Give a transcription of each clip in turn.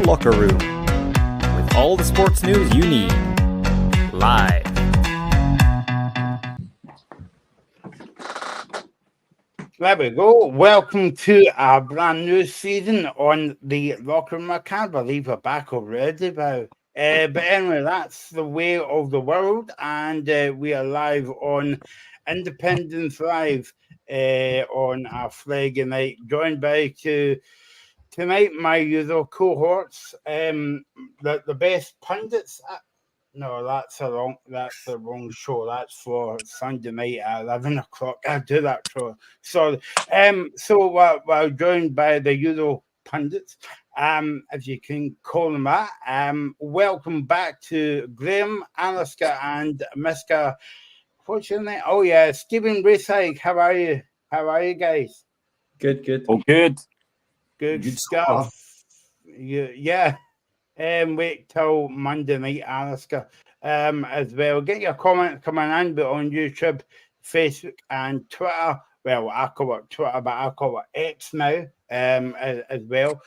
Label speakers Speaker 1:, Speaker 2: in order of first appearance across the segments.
Speaker 1: Locker Room, with all the sports news you need, live.
Speaker 2: There we go. Welcome to a brand new season on the Locker Room. I can't believe we're back already, but anyway, that's the way of the world, and we are live on Independence Live on a Friday night, joined by tonight my usual cohorts, the best pundits. No, that's the wrong show. That's for Sunday night at 11 o'clock. I do that show. So we're joined by the usual pundits, if you can call them that. Welcome back to Graham, Alaska, and Mr. What's your name? Oh yeah, Stephen Raysyke. How are you? How are you guys?
Speaker 3: Good.
Speaker 4: Oh, good.
Speaker 2: Good stuff. Yeah. Wait till Monday night, Alaska, as well. Get your comments coming in, but on YouTube, Facebook, and Twitter. Well, I call it Twitter, but I call it X now, as well.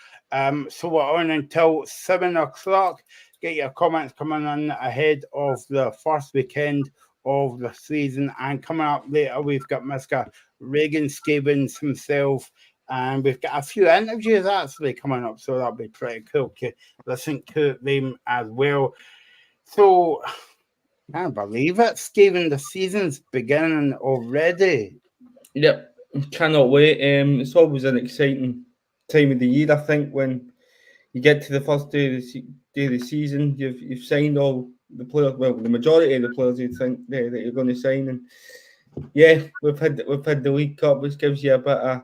Speaker 2: So we're on until 7 o'clock. Get your comments coming in ahead of the first weekend of the season. And coming up later, we've got Mr. Reagan Stevens himself. And we've got a few interviews actually coming up, so that'll be pretty cool to listen to them as well. So, I can't believe it, Stephen. The season's beginning already.
Speaker 3: Yep, cannot wait. It's always an exciting time of the year, I think, when you get to the first day of the season. You've signed all the players, well, the majority of the players you think that you're going to sign, and yeah, we've had the League Cup, which gives you a bit of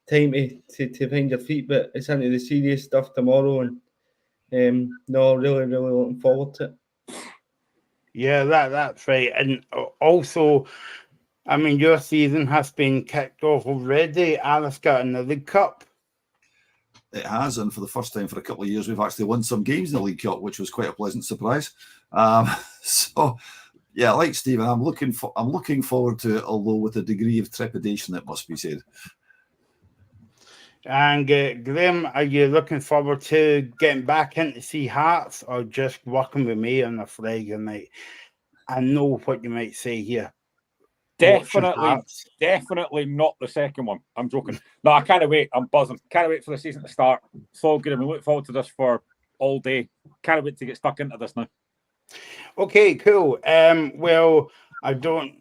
Speaker 3: time to find your feet, but it's into the serious stuff tomorrow, and really looking forward to it.
Speaker 2: Yeah, that's right. And also, I mean, your season has been kicked off already, Alaska, in the League Cup.
Speaker 4: It has, and for the first time for a couple of years, we've actually won some games in the League Cup, which was quite a pleasant surprise. So, yeah, like Stephen, I'm looking forward to it, although with a degree of trepidation, it must be said.
Speaker 2: And Graham, are you looking forward to getting back into Sea Hearts or just working with me on a Friday night? I know what you might say here.
Speaker 5: Definitely not the second one. I'm joking. No, I can't wait. I'm buzzing. Can't wait for the season to start. It's all good. I mean, look forward to this for all day. Can't wait to get stuck into this now.
Speaker 2: Okay, cool. Well, I don't,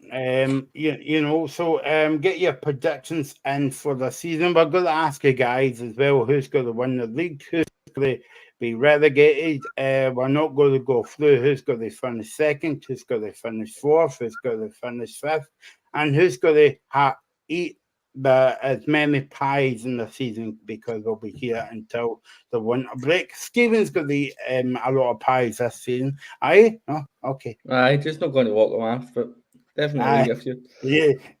Speaker 2: so get your predictions in for the season. We're going to ask you guys as well who's going to win the league, who's going to be relegated. We're not going to go through who's going to finish second, who's going to finish fourth, who's going to finish fifth, and who's going to eat as many pies in the season, because they'll be here until the winter break. Stephen's got a lot of pies this season. Aye? Oh, okay.
Speaker 3: Aye, just not going to walk them off, but definitely a few.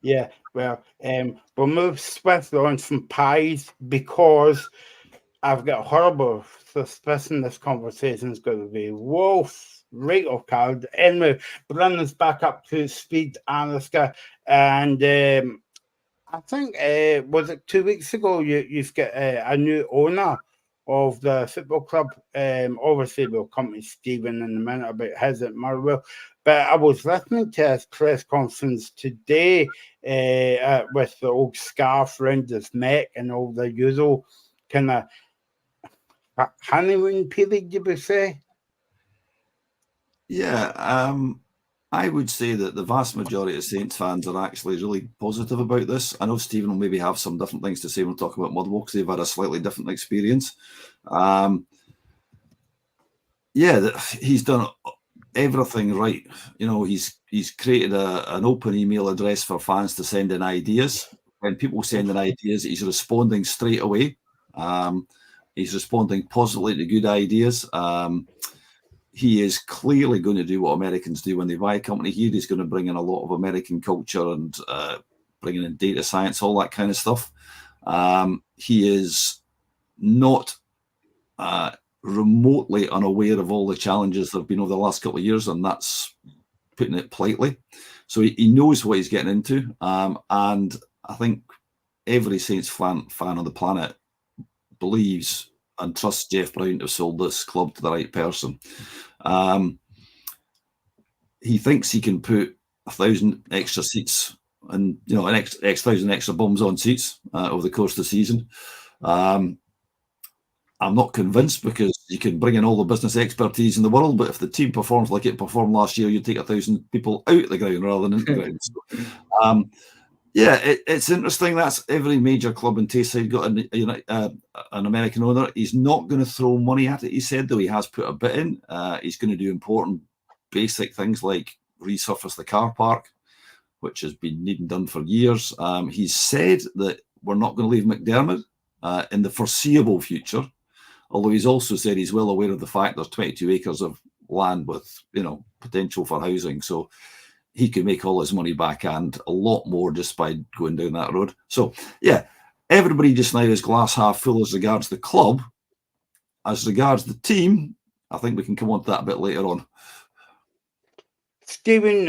Speaker 2: Yeah. Well, we'll move swiftly on from pies, because I've got a horrible suspicion this conversation is going to be wolf right off card. Anyway, bring us back up to speed, Alaska, and I think, was it 2 weeks ago, you've got a new owner of the football club. Obviously, we'll come to Stephen in a minute about his at Motherwell. But I was listening to his press conference today with the old scarf around his neck and all the usual kind of honeymoon period, you would say?
Speaker 4: Yeah, I would say that the vast majority of Saints fans are actually really positive about this. I know Stephen will maybe have some different things to say when we talk about Motherwell, because they've had a slightly different experience. He's done everything right. You know, he's created an open email address for fans to send in ideas. When people send in ideas, he's responding straight away. He's responding positively to good ideas. He is clearly going to do what Americans do when they buy a company here. He's going to bring in a lot of American culture and bringing in data science, all that kind of stuff. He is not remotely unaware of all the challenges that have been over the last couple of years, and that's putting it politely. So he knows what he's getting into. And I think every Saints fan on the planet believes and trust Jeff Brown to have sold this club to the right person. He thinks he can put 1,000 extra seats and an X 1,000 extra bums on seats over the course of the season. I'm not convinced, because you can bring in all the business expertise in the world, but if the team performs like it performed last year, you take 1,000 people out of the ground rather than into the ground. So, it's interesting. That's every major club in Tayside got an American owner. He's not going to throw money at it. He said, though, he has put a bit in. He's going to do important basic things like resurface the car park, which has been needing done for years. He's said that we're not going to leave McDermott in the foreseeable future, although he's also said he's well aware of the fact there's 22 acres of land with potential for housing, so he could make all his money back and a lot more just by going down that road. So yeah, everybody just now is glass half full as regards the club. As regards the team, I think we can come on to that a bit later on.
Speaker 2: Stephen,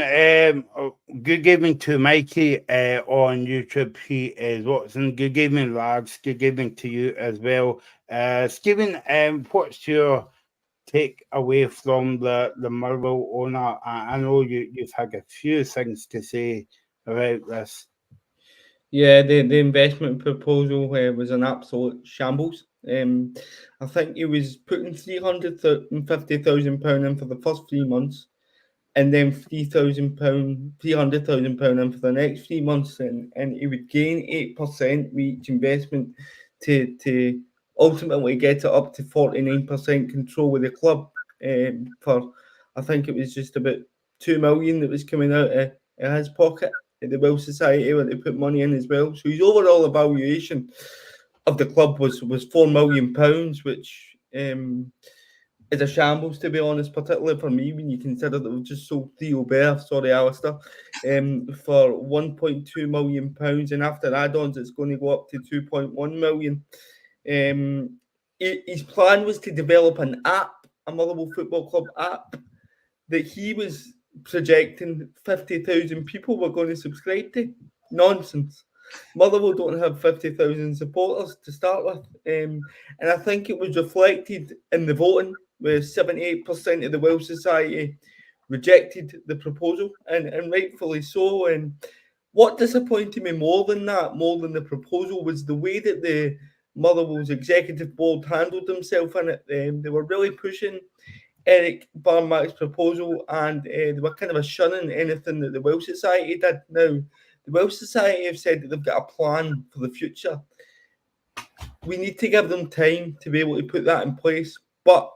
Speaker 2: good evening to Mikey on YouTube. He is watching. Good evening, lads. Good evening to you as well. Stephen, what's your take away from the Motherwell owner? I know you've had a few things to say about this.
Speaker 3: Yeah, the investment proposal was an absolute shambles. I think he was putting £350,000 in for the first 3 months, and then £300,000 in for the next 3 months, and he would gain 8% with each investment to ultimately get it up to 49% control of the club. For I think it was just about $2 million that was coming out of his pocket at the Will Society, where they put money in as well. So his overall evaluation of the club was £4 million, which is a shambles, to be honest, particularly for me, when you consider that we've just sold Theo Bear, sorry Alistair, for £1.2 million, and after add-ons it's going to go up to 2.1 million. His plan was to develop an app, a Motherwell Football Club app, that he was projecting 50,000 people were going to subscribe to. Nonsense. Motherwell don't have 50,000 supporters to start with, and I think it was reflected in the voting, where 78% of the Welsh Society rejected the proposal, and rightfully so. And what disappointed me more than the proposal, was the way that the Motherwell's executive board handled themselves in it. They were really pushing Eric Barmack's proposal, and they were kind of shunning anything that the Welsh Society did. Now, the Welsh Society have said that they've got a plan for the future. We need to give them time to be able to put that in place, but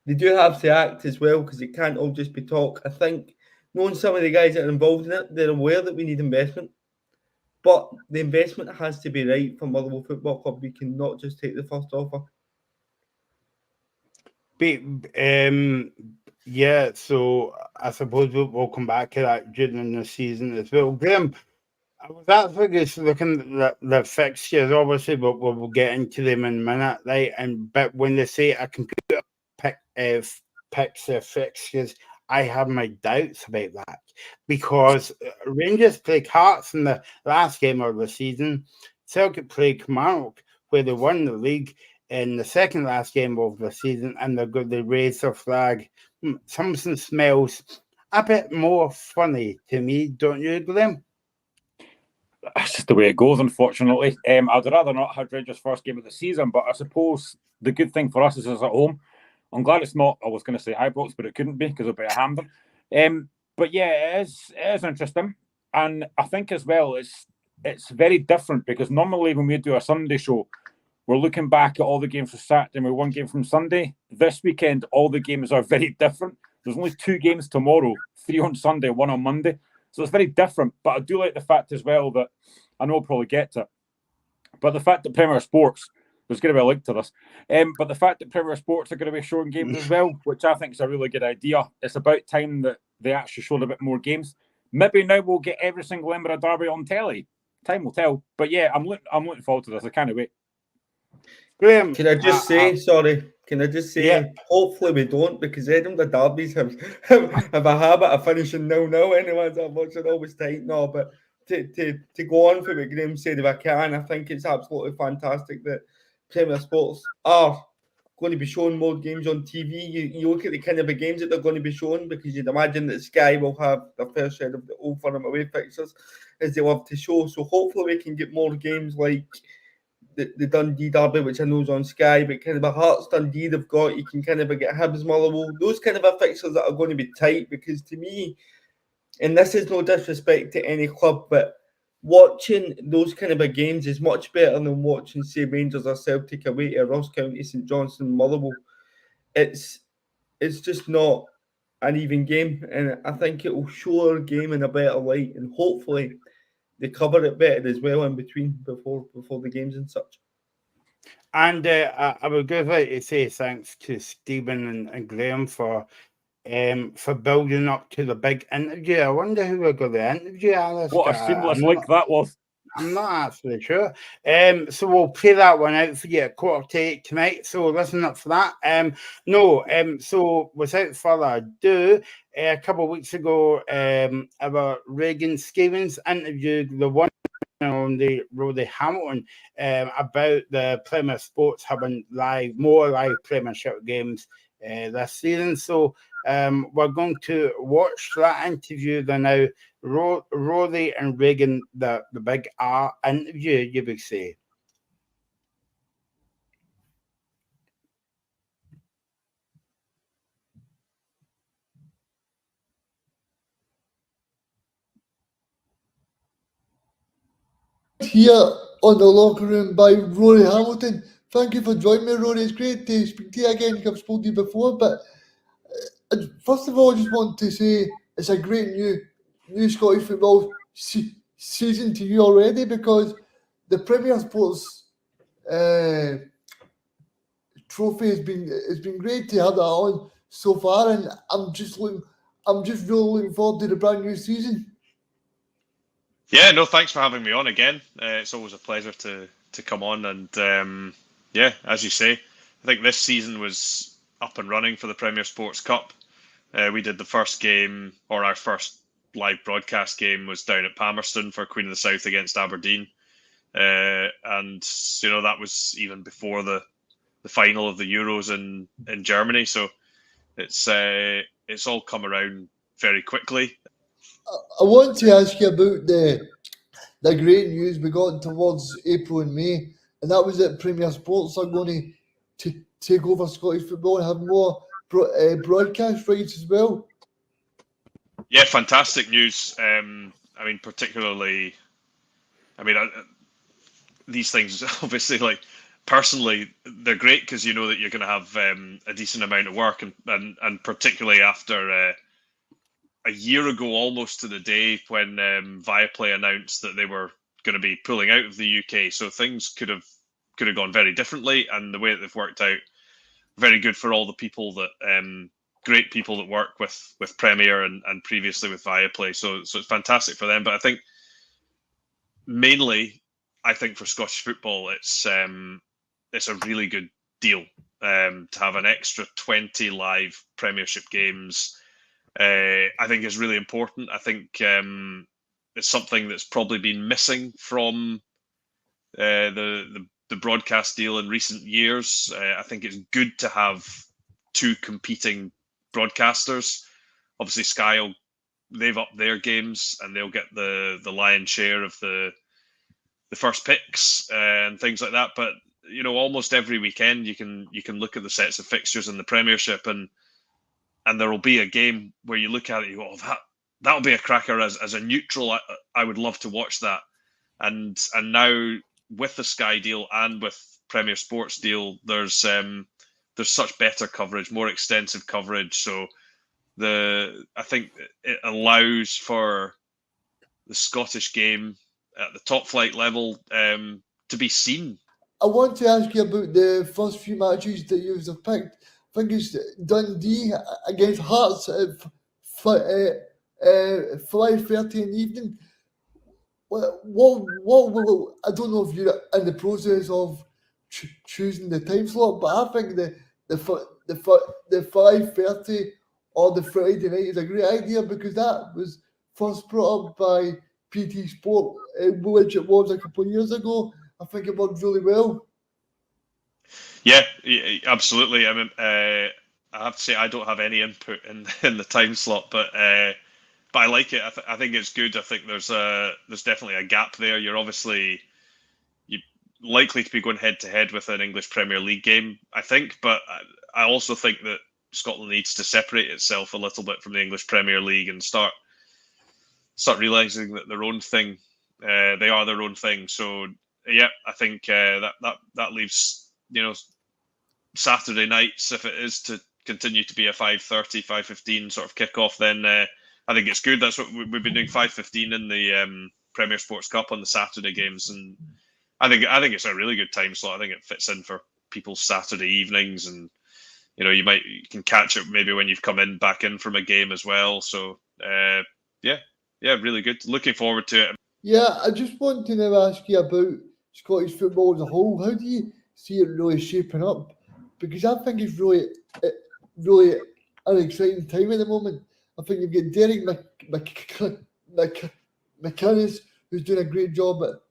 Speaker 3: they do have to act as well, because it can't all just be talk. I think, knowing some of the guys that are involved in it, they're aware that we need investment, but the investment has to be right for Motherwell Football Club. We cannot just take the first offer.
Speaker 2: Yeah, so I suppose we'll come back to that during the season as well. Graham, I was actually just looking at the fixtures, obviously, but we'll get into them in a minute, right? But when they say a computer picks their fixtures, I have my doubts about that, because Rangers played Hearts in the last game of the season. Celtic played Kilmarnock, where they won the league in the second last game of the season, and they raised their flag. Something smells a bit more funny to me, don't you, Glenn?
Speaker 5: That's just the way it goes, unfortunately. I'd rather not have Rangers' first game of the season, but I suppose the good thing for us is it's at home. I'm glad it's not, I was going to say Ibrox, but it couldn't be, because it'll be a Hampden. But yeah, it is interesting. And I think as well, it's very different, because normally when we do a Sunday show, we're looking back at all the games from Saturday and we're one game from Sunday. This weekend, all the games are very different. There's only 2 games tomorrow, 3 on Sunday, 1 on Monday. So it's very different. But I do like the fact as well that, I know I'll probably get to it, but the fact that Premier Sports, there's going to be a link to this, but the fact that Premier Sports are going to be showing games as well, which I think is a really good idea. It's about time that they actually showed a bit more games. Maybe now we'll get every single Edinburgh derby on telly. Time will tell. But yeah, I'm looking forward to this. I can't wait.
Speaker 2: Graham,
Speaker 3: can I just say, hopefully we don't, because Edinburgh derbies have a habit of finishing 0-0 anyway. That watching always tight. No, but to go on for what Graham said, if I can, I think it's absolutely fantastic that Premier Sports are going to be showing more games on TV. You look at the kind of games that they're going to be showing, because you'd imagine that Sky will have their fair share of the Old Firm away fixtures as they love to show. So hopefully we can get more games like the Dundee derby, which I know is on Sky, but kind of a Hearts Dundee they've got. You can kind of get Hibs Motherwell. Those kind of fixtures that are going to be tight, because to me, and this is no disrespect to any club, but watching those kind of games is much better than watching, say, Rangers or Celtic away to Ross County, St Johnstone, Motherwell. It's just not an even game, and I think it will show our game in a better light, and hopefully they cover it better as well in between before the games and such.
Speaker 2: And I would just like to say thanks to Stephen and Graham for building up to the big interview. I wonder who we're going to interview, Alice.
Speaker 5: What a seamless link that was.
Speaker 2: I'm not actually sure. So we'll play that one out for you at 7:45 tonight. So listen up for that. So without further ado, a couple of weeks ago, our Reagan Stevens interviewed the one on the Roddy Hamilton about the Premier Sports having more live Premiership games this season. So we're going to watch that interview now. Rory and Reagan, the big R interview, you would say.
Speaker 6: Here on the locker room by Rory Hamilton. Thank you for joining me, Rory. It's great to speak to you again. I've spoken to you before, but first of all, I just want to say it's a great new Scottish football season to you already, because the Premier Sports trophy has been great to have that on so far, and I'm just really looking forward to the brand new season.
Speaker 7: Yeah, no, thanks for having me on again. It's always a pleasure to come on, and yeah, as you say, I think this season was up and running for the Premier Sports Cup. We did the first game, or our first live broadcast game was down at Palmerston for Queen of the South against Aberdeen, and that was even before the final of the Euros in Germany. So it's all come around very quickly.
Speaker 6: I want to ask you about the great news we got towards April and May, and that was that Premier Sports are going to take over Scottish football and have more broadcast rights as well.
Speaker 7: Yeah, fantastic news. Particularly, these things obviously, like, personally, they're great because you know that you're going to have a decent amount of work, and particularly after a year ago, almost to the day, when Viaplay announced that they were going to be pulling out of the UK. So things could have gone very differently, and the way that they've worked out, very good for all the people that great people that work with Premier and previously with Viaplay. So it's fantastic for them. But I think mainly, for Scottish football, it's a really good deal to have an extra 20 live Premiership games. I think is really important. I think it's something that's probably been missing from the broadcast deal in recent years. I think it's good to have two competing broadcasters. Obviously, Sky they've upped their games and they'll get the lion's share of the first picks and things like that. But almost every weekend you can look at the sets of fixtures in the Premiership, and there will be a game where you look at it, you go, oh, that'll be a cracker. As a neutral, I would love to watch that. And now with the Sky deal and with Premier Sports deal, there's such better coverage, more extensive coverage. So I think it allows for the Scottish game at the top flight level to be seen.
Speaker 6: I want to ask you about the first few matches that you have picked. I think it's Dundee against Hearts at 5:30 in the evening. What will, I don't know if you're in the process of choosing the time slot, but I think the 5:30 or the Friday night is a great idea, because that was first brought up by PT Sport, which it was a couple of years ago. I think it worked really well.
Speaker 7: Yeah, absolutely. I mean, I have to say I don't have any input in the time slot, but I like it. I think it's good. I think there's definitely a gap there. You're likely to be going head to head with an English Premier League game, I think, but I also think that Scotland needs to separate itself a little bit from the English Premier League and start realizing that their own thing, they are their own thing. So yeah, I think that leaves Saturday nights, if it is to continue to be a 5:30, 5:15 sort of kickoff, then I think it's good. That's what we've been doing, 5:15 in the Premier Sports Cup on the Saturday games, and I think it's a really good time slot. I think it fits in for people's Saturday evenings, and you can catch it maybe when you've come back in from a game as well. So yeah, really good. Looking forward to it.
Speaker 6: Yeah, I just want to now ask you about Scottish football as a whole. How do you see it really shaping up? Because I think it's really an exciting time at the moment. I think you've got Derek McInnes, who's doing a great job at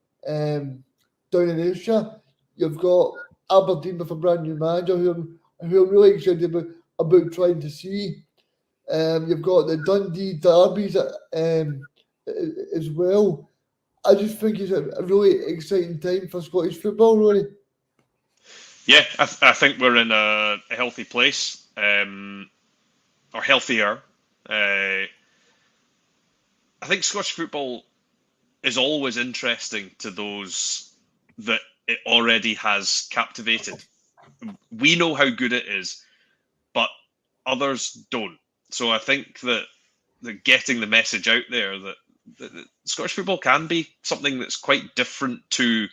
Speaker 6: down in Ayrshire. You've got Aberdeen with a brand new manager who I'm really excited about trying to see. You've got the Dundee derbies as well. I just think it's a really exciting time for Scottish football, really.
Speaker 7: Yeah, I think we're in a healthy place, or healthier. I think Scottish football is always interesting to those that it already has captivated. We know how good it is, but others don't. So I think that getting the message out there that Scottish football can be something that's quite different to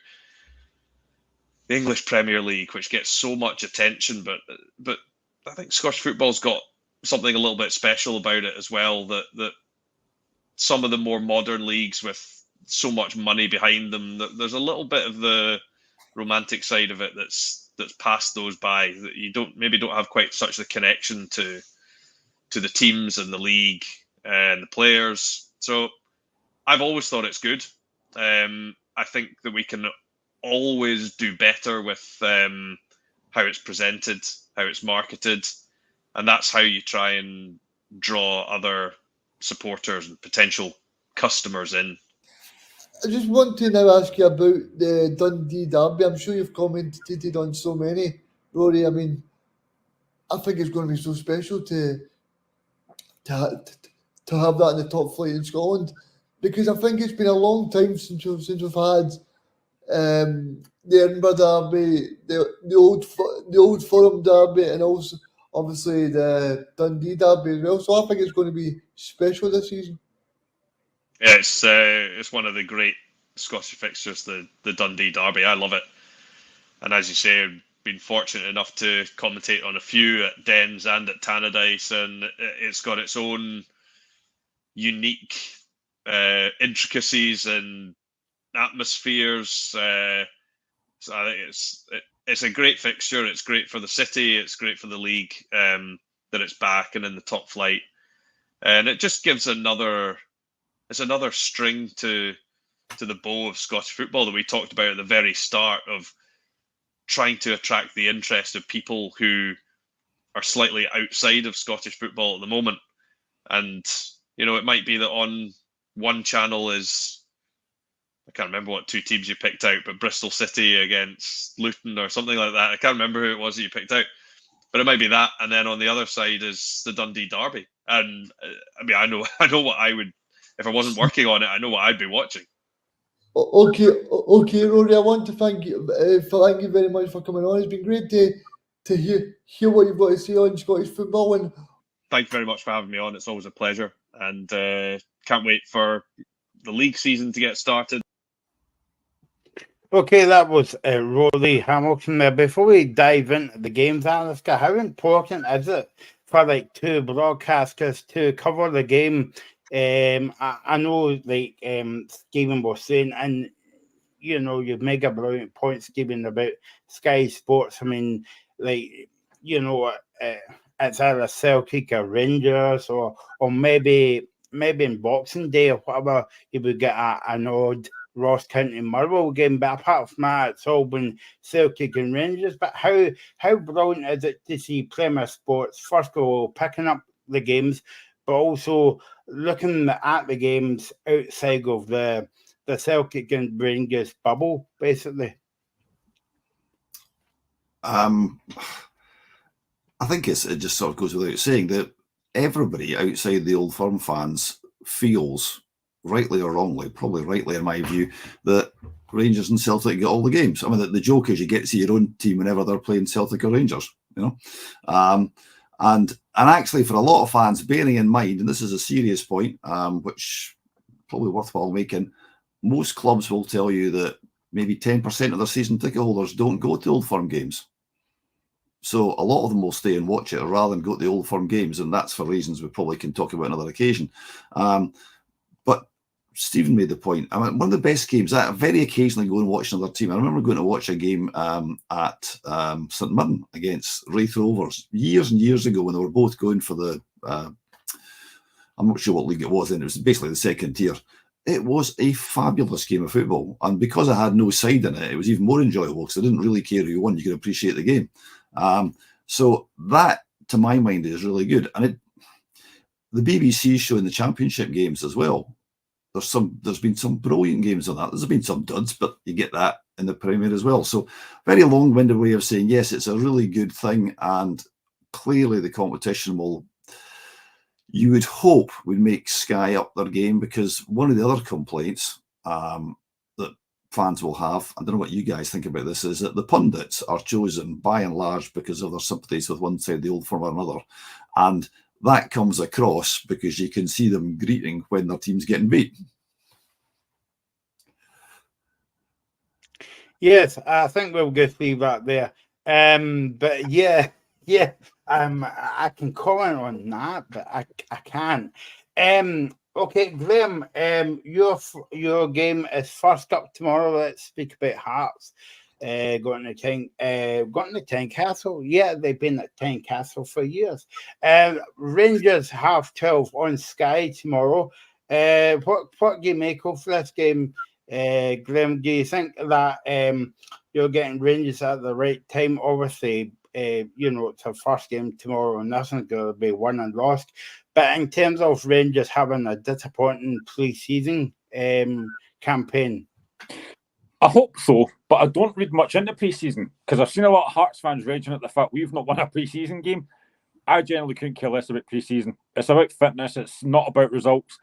Speaker 7: the English Premier League, which gets so much attention, but I think Scottish football's got something a little bit special about it as well, that some of the more modern leagues with so much money behind them, that there's a little bit of the romantic side of it that's passed those by, that you don't have quite such a connection to the teams and the league and the players. So I've always thought it's good. I think that we can always do better with how it's presented, how it's marketed, and that's how you try and draw other supporters and potential customers in.
Speaker 6: I just want to now ask you about the Dundee derby. I'm sure you've commented on so many, Rory. I mean, I think it's going to be so special to have that in the top flight in Scotland, because I think it's been a long time since we've had the Edinburgh derby, the old Forum derby, and also obviously the Dundee derby as well. So I think it's going to be special this season.
Speaker 7: Yeah, it's one of the great Scottish fixtures, the Dundee derby. I love it, and as you say, I've been fortunate enough to commentate on a few at Dens and at Tannadice, and it's got its own unique intricacies and atmospheres. So I think it's a great fixture. It's great for the city. It's great for the league that it's back and in the top flight, and it just gives another string to the bow of Scottish football that we talked about at the very start, of trying to attract the interest of people who are slightly outside of Scottish football at the moment. And it might be that on one channel is, I can't remember what two teams you picked out, but Bristol City against Luton or something like that. I can't remember who it was that you picked out, but it might be that. And then on the other side is the Dundee derby. And I mean, I know what I would, if I wasn't working on it, I know what I'd be watching.
Speaker 6: Okay, Rory. I want to thank you very much for coming on. It's been great to hear what you've got to say on Scottish football. And
Speaker 7: thank you very much for having me on. It's always a pleasure, and can't wait for the league season to get started.
Speaker 2: Okay, that was Rory Hamilton. Before we dive into the games, Alistair, how important is it for two broadcasters to cover the game? I know, Stephen was saying, and you've made a brilliant point, Stephen, about Sky Sports. I mean, it's either Celtic or Rangers, or maybe in Boxing Day or whatever, you would get an odd Ross County Motherwell game, but apart from that, it's all been Celtic and Rangers. But how brilliant is it to see Premier Sports, first of all, picking up the games, but also looking at the games outside of the Celtic and Rangers bubble, basically?
Speaker 4: I think it just sort of goes without saying that everybody outside the Old Firm fans feels, rightly or wrongly, probably rightly in my view, that Rangers and Celtic get all the games. I mean, the joke is you get to see your own team whenever they're playing Celtic or Rangers, and actually for a lot of fans, bearing in mind, and this is a serious point, which probably worthwhile making, most clubs will tell you that maybe 10% of their season ticket holders don't go to Old Firm games. So a lot of them will stay and watch it rather than go to the Old Firm games, and that's for reasons we probably can talk about another occasion. But Stephen made the point. I mean, one of the best games, I very occasionally go and watch another team. I remember going to watch a game at St Mirren against Raith Rovers years and years ago when they were both going for the, I'm not sure what league it was in, it was basically the second tier. It was a fabulous game of football. And because I had no side in it, it was even more enjoyable because I didn't really care who won. You could appreciate the game. So that, to my mind, is really good. And the BBC showing the championship games as well. There's been some brilliant games on that. There's been some duds, but you get that in the Premier as well. So very long-winded way of saying, yes, it's a really good thing. And clearly the competition will, you would hope, would make Sky up their game, because one of the other complaints that fans will have, I don't know what you guys think about this, is that the pundits are chosen by and large because of their sympathies with one side of the Old Firm or another. And that comes across because you can see them greeting when their team's getting beat.
Speaker 2: Yes, I think we'll go see that there. But yeah, I can comment on that, but I can't. Okay, Graham, your game is first up tomorrow. Let's speak about Hearts. Going to Tynecastle. Yeah, they've been at Tynecastle for years. Rangers 12:30 on Sky tomorrow. What do you make of this game, Graham? Do you think that you're getting Rangers at the right time? Obviously, it's a first game tomorrow and nothing's going to be won and lost. But in terms of Rangers having a disappointing pre-season campaign,
Speaker 5: I hope so, but I don't read much into pre-season because I've seen a lot of Hearts fans raging at the fact we've not won a pre-season game. I generally couldn't care less about pre-season. It's about fitness. It's not about results.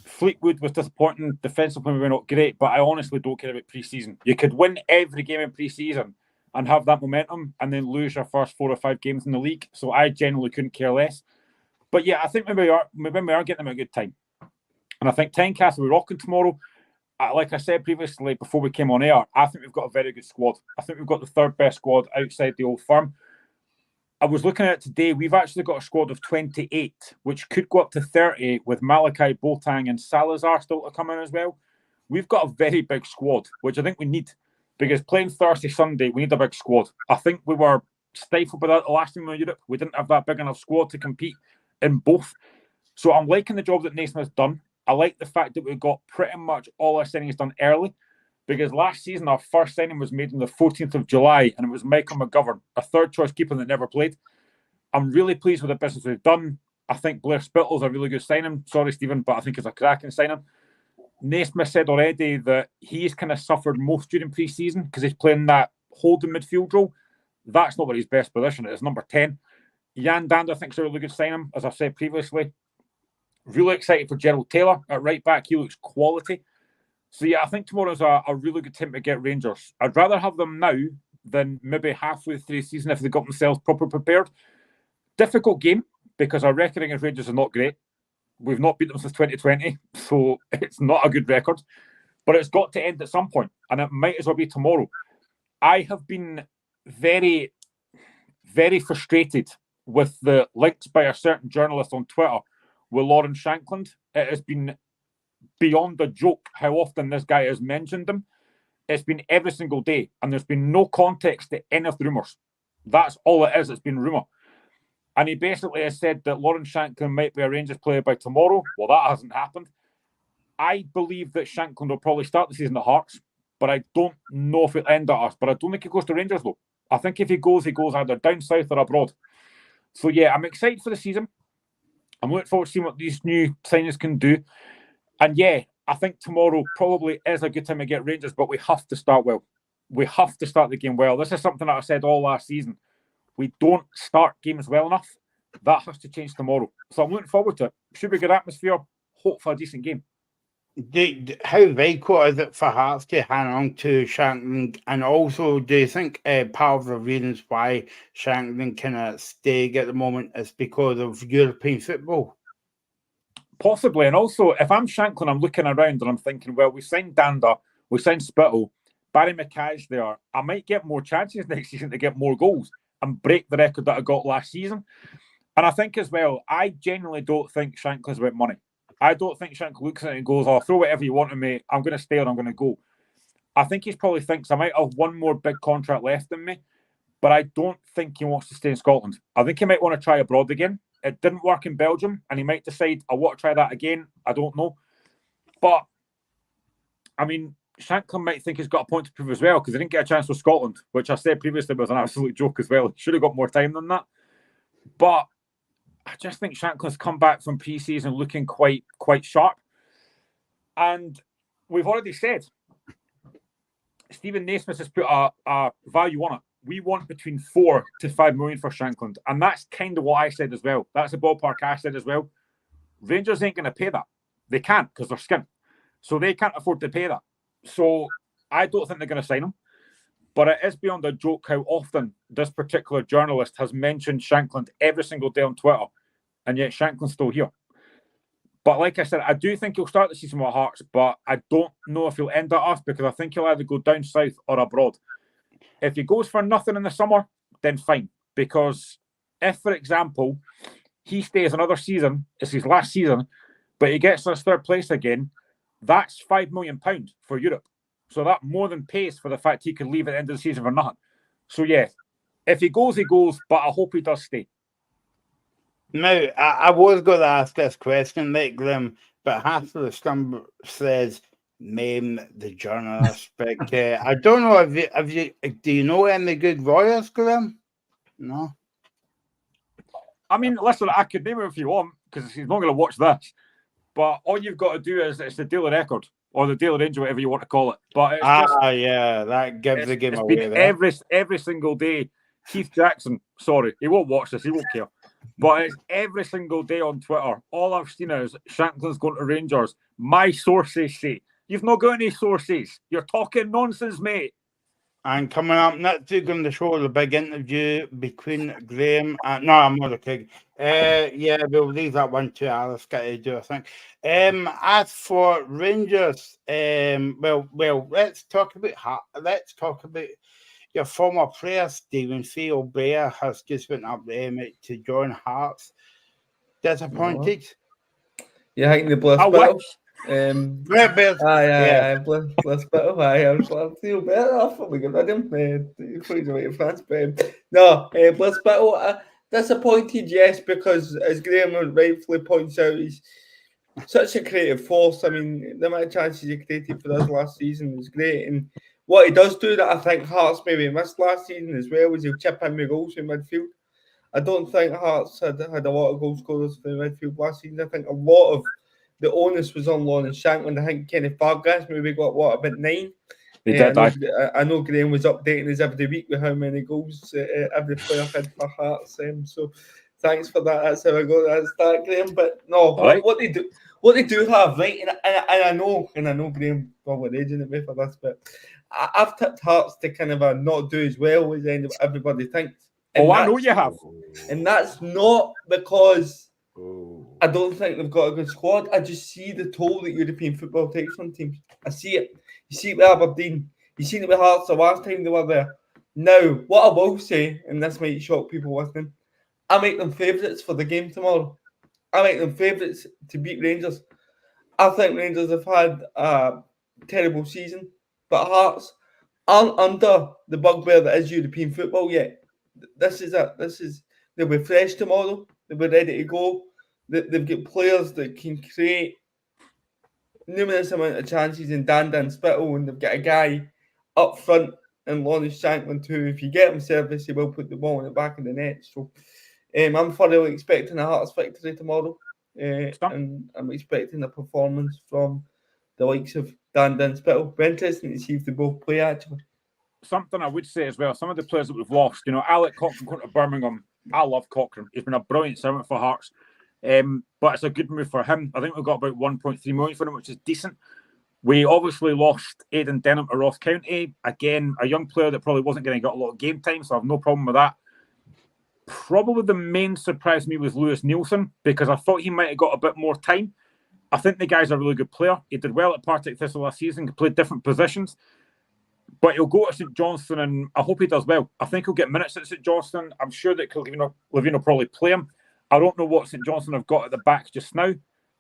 Speaker 5: Fleetwood was disappointing. Defensively, we were not great, but I honestly don't care about pre-season. You could win every game in pre-season and have that momentum and then lose your first 4 or 5 games in the league. So I generally couldn't care less. But yeah, I think maybe we are getting them a good time. And I think Tynecastle will be rocking tomorrow. Like I said previously, before we came on air, I think we've got a very good squad. I think we've got the third best squad outside the Old Firm. I was looking at it today. We've actually got a squad of 28, which could go up to 30 with Malachi, Boateng and Salazar still to come in as well. We've got a very big squad, which I think we need, because playing Thursday, Sunday, we need a big squad. I think we were stifled by that the last time we were in Europe. We didn't have that big enough squad to compete in both. So I'm liking the job that Naismith's done. I like the fact that we got pretty much all our signings done early, because last season our first signing was made on the 14th of July and it was Michael McGovern, a third choice keeper that never played. I'm really pleased with the business we've done. I think Blair Spittle's a really good signing. Sorry, Stephen, but I think it's a cracking signing. Naismith said already that he's kind of suffered most during pre-season because he's playing that holding midfield role. That's not what his best position is. Number 10. Jan Dander thinks a really good signing, as I said previously. Really excited for Gerald Taylor at right back. He looks quality. So yeah, I think tomorrow's a really good time to get Rangers. I'd rather have them now than maybe halfway through the season if they got themselves proper prepared. Difficult game because our record against Rangers is not great. We've not beat them since 2020, so it's not a good record. But it's got to end at some point, and it might as well be tomorrow. I have been very, very frustrated with the links by a certain journalist on Twitter with Lauren Shankland. It has been beyond a joke how often this guy has mentioned them. It's been every single day, and there's been no context to any of the rumours. That's all it is. It's been rumour. And he basically has said that Lauren Shankland might be a Rangers player by tomorrow. Well, that hasn't happened. I believe that Shankland will probably start the season at Hearts, but I don't know if it'll end at us. But I don't think he goes to Rangers, though. I think if he goes either down south or abroad. So, yeah, I'm excited for the season. I'm looking forward to seeing what these new signings can do. And, yeah, I think tomorrow probably is a good time to get Rangers, but we have to start well. We have to start the game well. This is something that I said all last season. We don't start games well enough. That has to change tomorrow. So I'm looking forward to it. Should be a good atmosphere. Hope for a decent game.
Speaker 2: How vital is it for Hearts to hang on to Shankland? And also, do you think part of the reasons why Shankland cannot stay at the moment is because of European football?
Speaker 5: Possibly. And also, if I'm Shankland, I'm looking around and I'm thinking, well, we signed Danda, we signed Spittle, Barry McKay's there. I might get more chances next season to get more goals and break the record that I got last season. And I think as well, I genuinely don't think Shankland's about money. I don't think Shankland looks at it and goes, I'll throw whatever you want at me. I'm going to stay or I'm going to go. I think he probably thinks I might have one more big contract left in me, but I don't think he wants to stay in Scotland. I think he might want to try abroad again. It didn't work in Belgium, and he might decide, I want to try that again. I don't know. But, I mean, Shankland might think he's got a point to prove as well, because he didn't get a chance for Scotland, which I said previously was an absolute joke as well. He should have got more time than that. But I just think Shankland's come back from pre-season looking quite sharp. And we've already said, Stephen Naismith has put a value on it. We want between 4 to 5 million for Shankland. And that's kind of what I said as well. That's the ballpark I said as well. Rangers ain't going to pay that. They can't because they're skint. So they can't afford to pay that. So I don't think they're going to sign him. But it is beyond a joke how often this particular journalist has mentioned Shankland every single day on Twitter, and yet Shankland's still here. But like I said, I do think he'll start the season with Hearts, but I don't know if he'll end at us because I think he'll either go down south or abroad. If he goes for nothing in the summer, then fine. Because if, for example, he stays another season, it's his last season, but he gets us third place again, that's £5 million for Europe. So that more than pays for the fact he could leave at the end of the season for nothing. So yeah, if he goes, but I hope he does stay.
Speaker 2: Now, I was going to ask this question, like them, but half of the scum says, name the journalist. But I don't know if you do you know any good lawyers, Graham? No.
Speaker 5: I mean, listen, I could name him if you want, because he's not going to watch this. But all you've got to do is it's the Daily Record or the Daily Ranger, whatever you want to call it. But it's
Speaker 2: yeah, that gives the game away.
Speaker 5: Every single day. Keith Jackson, sorry, he won't watch this, he won't care. But it's every single day on Twitter. All I've seen is Shankland's going to Rangers. My sources say. You've not got any sources. You're talking nonsense, mate.
Speaker 2: And coming up next week on the show, the big interview between Graham and... No, I'm not kidding. Yeah, we'll leave that one to Alice got to do, I think. As for Rangers, well, let's talk about your former player, Stephen Theo Bear, has just went up there, mate, to join Hearts. Disappointed?
Speaker 3: Yeah, I think the Bliss Battle. Bliss Battle. I was like, Theo Bear, I thought we got rid of him. He's away to France. No, Bliss Battle. Disappointed, yes, because as Graham rightfully points out, he's such a creative force. I mean, the amount of chances he created for us last season was great. And what he does do that I think Hearts maybe missed last season as well was he'll chip in with goals in midfield. I don't think Hearts had a lot of goal scorers for the midfield last season. I think a lot of the onus was on Lon and Shankland. I think Kenny Fargas maybe got about 9. I know Graham was updating us every week with how many goals every player had for Hearts. So thanks for that. That's how I got that start, Graham. But no, what they do have, right? And I know Graham probably raging at me for this, but I've tipped Hearts to kind of not do as well as everybody thinks.
Speaker 5: And I know you have.
Speaker 3: And that's not because I don't think they've got a good squad. I just see the toll that European football takes on teams. I see it. You see it with Aberdeen. You seen it with Hearts the last time they were there. Now, what I will say, and this might shock people listening, I make them favourites for the game tomorrow. I make them favourites to beat Rangers. I think Rangers have had a terrible season, but Hearts aren't under the bugbear that is European football yet. This is it. They'll be fresh tomorrow. They'll be ready to go. They've got players that can create numerous amount of chances in Dan Spittle, and they've got a guy up front and Lawrence Shanklin too. If you get him service, he will put the ball in the back of the net. So I'm thoroughly expecting a Hearts victory tomorrow, and I'm expecting a performance from the likes of Dan Spittle. Be interesting to see if they both play actually.
Speaker 5: Something I would say as well, some of the players that we've lost, Alec Cochrane going to Birmingham. I love Cochrane. He's been a brilliant servant for Hearts. But it's a good move for him. I think we've got about 1.3 million for him, which is decent. We obviously lost Aidan Denham to Ross County. Again, a young player that probably wasn't going to get a lot of game time, so I have no problem with that. Probably the main surprise to me was Lewis Nielsen, because I thought he might have got a bit more time. I think the guy's a really good player. He did well at Partick Thistle last season, played different positions. But he'll go to St Johnstone, and I hope he does well. I think he'll get minutes at St Johnstone. I'm sure that Levine will probably play him. I don't know what St Johnstone have got at the back just now,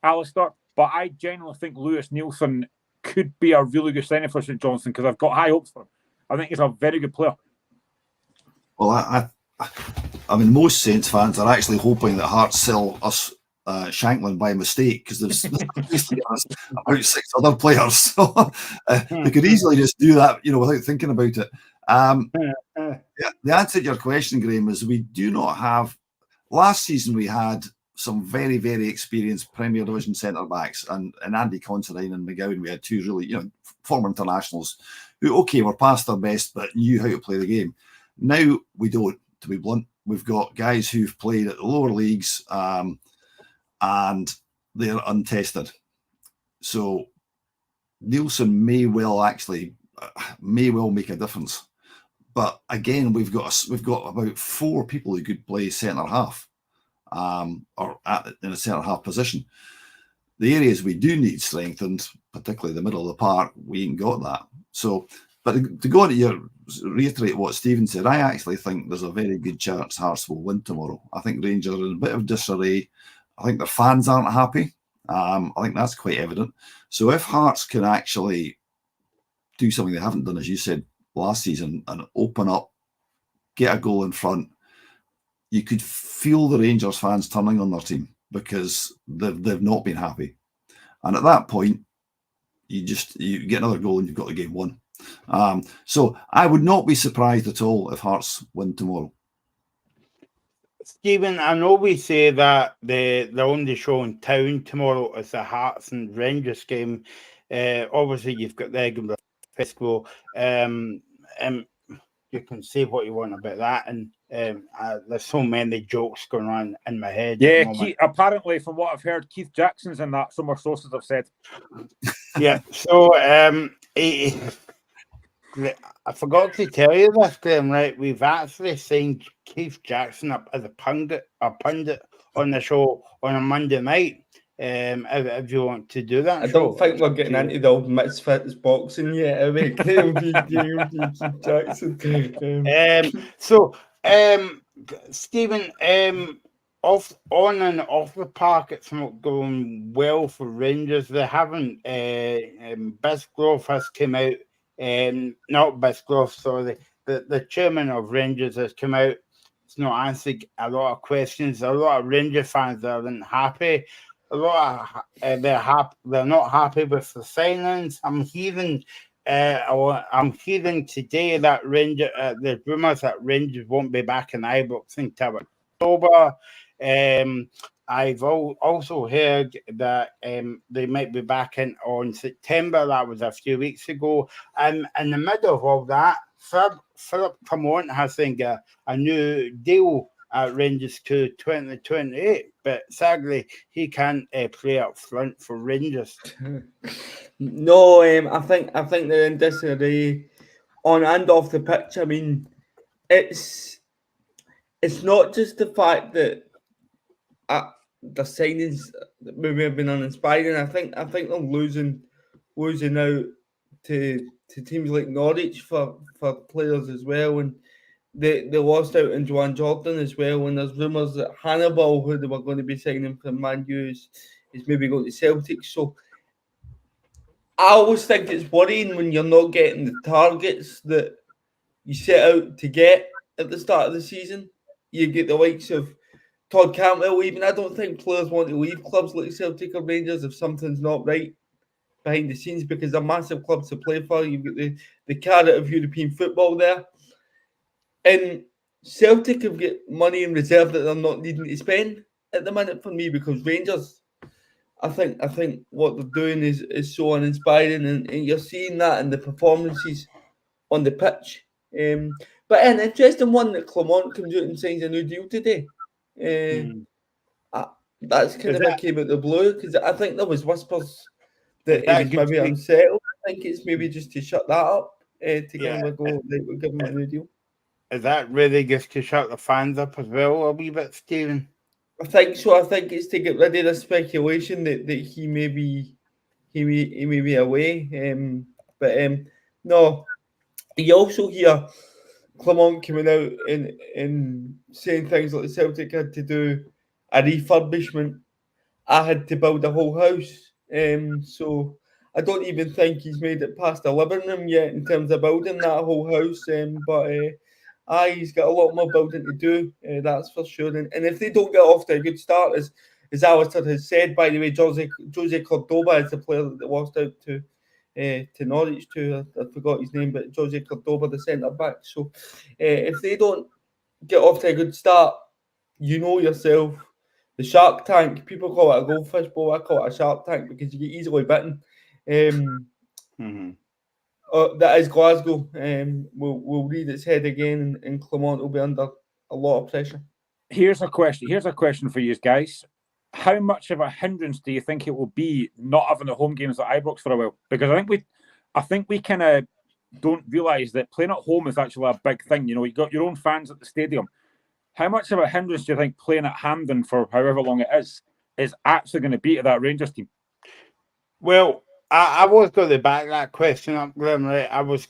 Speaker 5: Alistair, but I genuinely think Lewis Nielsen could be a really good signing for St Johnstone, because I've got high hopes for him. I think he's a very good player. Well,
Speaker 4: I mean, most Saints fans are actually hoping that Hearts sell us Shanklin by mistake, because there's about 6 other players, so they could easily just do that, without thinking about it. The answer to your question, Graham, is we do not have. Last season we had some very, very experienced Premier Division centre backs, and Andy Considine and McGowan. We had 2 really, former internationals who, were past their best but knew how to play the game. Now we don't, to be blunt. We've got guys who've played at the lower leagues, and they're untested. So Nielsen may well make a difference. But again, we've got about 4 people who could play centre half, or in a centre half position. The areas we do need strengthened, particularly the middle of the park, we ain't got that. So, but to go on reiterate what Stephen said, I actually think there's a very good chance Hearts will win tomorrow. I think Rangers are in a bit of disarray. I think their fans aren't happy. I think that's quite evident. So if Hearts can actually do something they haven't done, as you said, last season, and open up, get a goal in front, you could feel the Rangers fans turning on their team, because they've not been happy. And at that point, you get another goal and you've got the game won. So I would not be surprised at all if Hearts win tomorrow.
Speaker 2: Stephen, I know we say that the only show in town tomorrow is the Hearts and Rangers game. Obviously, you've got the Edinburgh Festival. You can say what you want about that, and there's so many jokes going on in my head.
Speaker 5: Yeah, apparently, from what I've heard, Keith Jackson's in that. Some of our sources have said.
Speaker 2: Yeah, so I forgot to tell you this, Graham. Right, we've actually signed Keith Jackson up as a pundit on the show on a Monday night. If you want to do that,
Speaker 3: I don't think we're getting into the old misfits boxing yet, are we? Keith Jackson.
Speaker 2: Stephen, on and off the park, it's not going well for Rangers. They haven't. Bisgrove has come out. Not Bisgrove, sorry. The chairman of Rangers has come out. It's not answering a lot of questions. A lot of Ranger fans aren't happy. A lot of they're not happy with the signings. I'm hearing today that there's rumours that Rangers won't be back in Ibrox until October. I've also heard that they might be back on September. That was a few weeks ago. And in the middle of all that, Philip Clement has signed a new deal at Rangers to 2028, but sadly he can't play up front for Rangers.
Speaker 3: No, I think they're in disarray on and off the pitch. I mean, it's not just the fact that the signings maybe have been uninspiring. I think they're losing out to teams like Norwich for players as well, and they lost out on Joanne Jordan as well. And there's rumours that Hannibal, who they were going to be signing from Man U, is maybe going to Celtic. So I always think it's worrying when you're not getting the targets that you set out to get at the start of the season. You get the likes of Todd Cantwell leaving. I don't think players want to leave clubs like Celtic or Rangers if something's not right. behind the scenes because they're massive clubs to play for. You've got the carrot of European football there. And Celtic have got money in reserve that they're not needing to spend at the minute for me, because Rangers, I think what they're doing is so uninspiring, and you're seeing that in the performances on the pitch. But an interesting one that Clement comes out and signs a new deal today. That's kind of came out the blue, because I think there was whispers that he was maybe unsettled. I think it's maybe just to shut that up, to kind of go, right, we'll give him a new deal.
Speaker 2: Is that really just to shut the fans up as well a wee bit, Stephen?
Speaker 3: I think so. I think it's to get rid of the speculation that he may be away. No. You also hear Clement coming out and saying things like Celtic had to do a refurbishment. I had to build a whole house. So I don't even think he's made it past the living room yet in terms of building that whole house. But he's got a lot more building to do, that's for sure. And if they don't get off to a good start, as Alistair has said, by the way, Jose Cordoba is the player that lost out to Norwich too. I forgot his name, but Jose Cordoba, the centre back. So if they don't get off to a good start, you know yourself, the shark tank. People call it a goldfish bowl. I call it a shark tank because you get easily bitten. That is Glasgow. Will read its head again, and Clement will be under a lot of pressure.
Speaker 5: Here's a question for you guys. How much of a hindrance do you think it will be not having the home games at Ibrox for a while? Because I think we kind of don't realise that playing at home is actually a big thing. You know, you got your own fans at the stadium. How much of a hindrance do you think playing at Hampden for however long it is actually going to be to that Rangers team?
Speaker 2: Well, I was going to back that question up, Glenn, right? I was,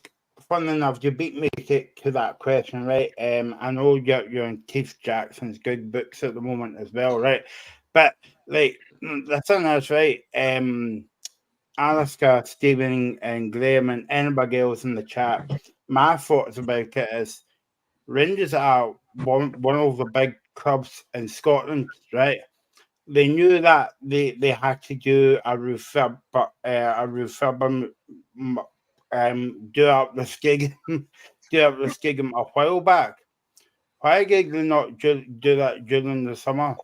Speaker 2: fun enough, you beat me to that question, right? I know you're in Keith Jackson's good books at the moment as well, right? But, like, the thing is, right, Alistair, Stephen, and Graham, and anybody else in the chat, my thoughts about it is Rangers are one of the big clubs in Scotland, right? They knew that they had to do a refurb, do up the Skigum a while back. Why did they not do that during the summer?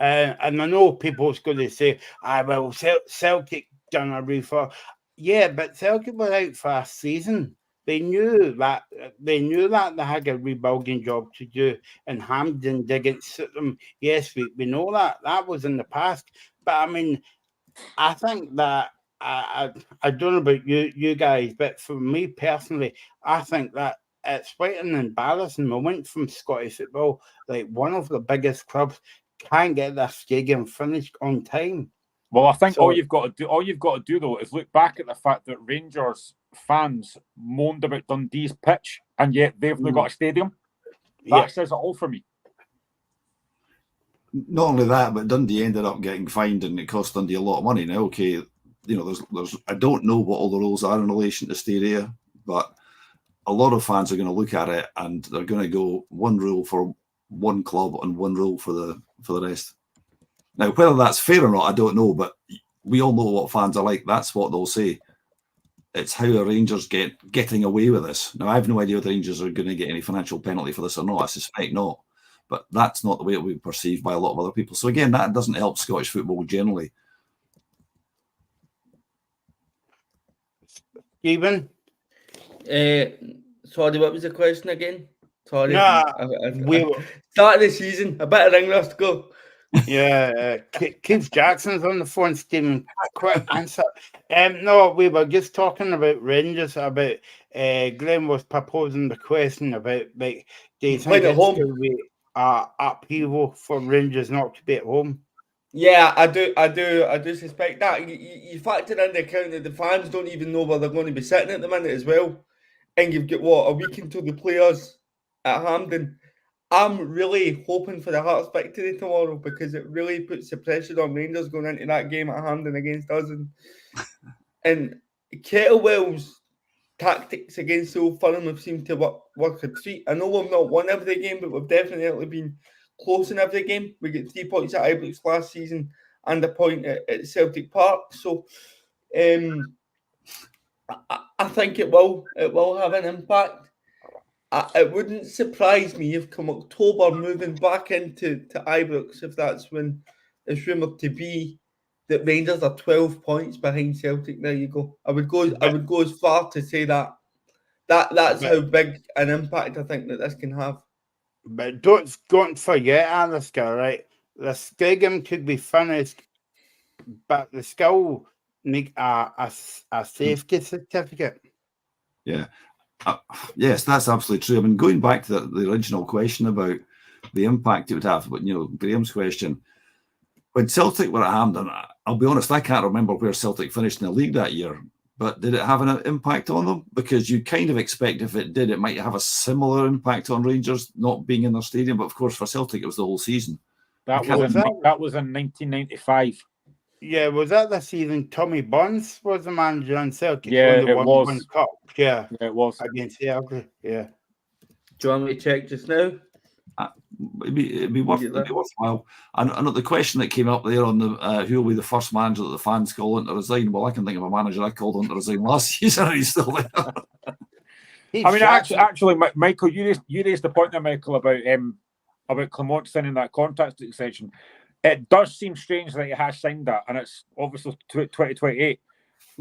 Speaker 2: And I know people's going to say, well, Celtic done a refurb. Yeah, but Celtic were out for a season. They knew that they had a rebuilding job to do, and Hampden didn't suit them. Yes, we know that was in the past. But I mean, I think that I don't know about you guys, but for me personally, I think that it's quite an embarrassing moment from Scottish football. Like, one of the biggest clubs can't get their stadium finished on time.
Speaker 5: Well, I think all you've got to do though is look back at the fact that Rangers fans moaned about Dundee's pitch, and yet they've not got a stadium. That says it all for me.
Speaker 4: Not only that, but Dundee ended up getting fined, and it cost Dundee a lot of money. Now, okay, you know, there's I don't know what all the rules are in relation to stadia, but a lot of fans are going to look at it and they're going to go one rule for one club and one rule for the rest. Now, whether that's fair or not, I don't know, but we all know what fans are like. That's what they'll say. It's how the Rangers getting away with this. Now, I have no idea if the Rangers are going to get any financial penalty for this or not. I suspect not. But that's not the way it will be perceived by a lot of other people. So again, that doesn't help Scottish football generally.
Speaker 2: Stephen?
Speaker 3: Sorry, what was the question again? Sorry.
Speaker 2: Start
Speaker 3: of the season, a bit of ring rust go.
Speaker 2: Yeah, Keith Jackson's on the phone, Stephen. Quick answer. No, we were just talking about Rangers, about Glenn was proposing the question about, like, do you think it's going to be upheaval for Rangers not to be at home?
Speaker 3: Yeah, I do suspect that. You factor in the account that the fans don't even know where they're going to be sitting at the minute as well. And you've got, a week until the players at Hampden. I'm really hoping for the Hearts victory tomorrow, because it really puts the pressure on Rangers going into that game at Hampden against us. And Kettlewell's tactics against Old Firm have seemed to work a treat. I know we've not won every game, but we've definitely been close in every game. We get 3 points at Ibrox last season and a point at Celtic Park. So I think it will have an impact. It wouldn't surprise me if come October moving back into Ibrox, if that's when it's rumoured to be, that Rangers are 12 points behind Celtic. There you go. I would go as far to say that's how big an impact I think that this can have.
Speaker 2: But don't forget, Alistair, right? The Skigum could be finished, but they still need a safety certificate.
Speaker 4: Yeah. Yes, that's absolutely true. I mean, going back to the original question about the impact it would have, but Graham's question, when Celtic were at Hampden, I'll be honest, I can't remember where Celtic finished in the league that year, but did it have an impact on them? Because you kind of expect if it did, it might have a similar impact on Rangers not being in their stadium. But of course, for Celtic, it was the whole season.
Speaker 5: That was in 1995.
Speaker 2: Yeah, was that the season Tommy Bonds was the manager on Celtic?
Speaker 5: Yeah,
Speaker 2: when they
Speaker 5: it
Speaker 2: won
Speaker 5: was.
Speaker 2: one cup. Yeah,
Speaker 5: it was
Speaker 2: against Celtic. Yeah.
Speaker 3: Do you want me to check just now?
Speaker 4: It'd be worthwhile. And the question that came up there on the who will be the first manager that the fans call in to resign? Well, I can think of a manager I called on to resign last season, and he's still there.
Speaker 5: I mean, actually, Michael, you raised the point there, Michael, about Clement signing that contract extension. It does seem strange that he has signed that, and it's obviously 2028.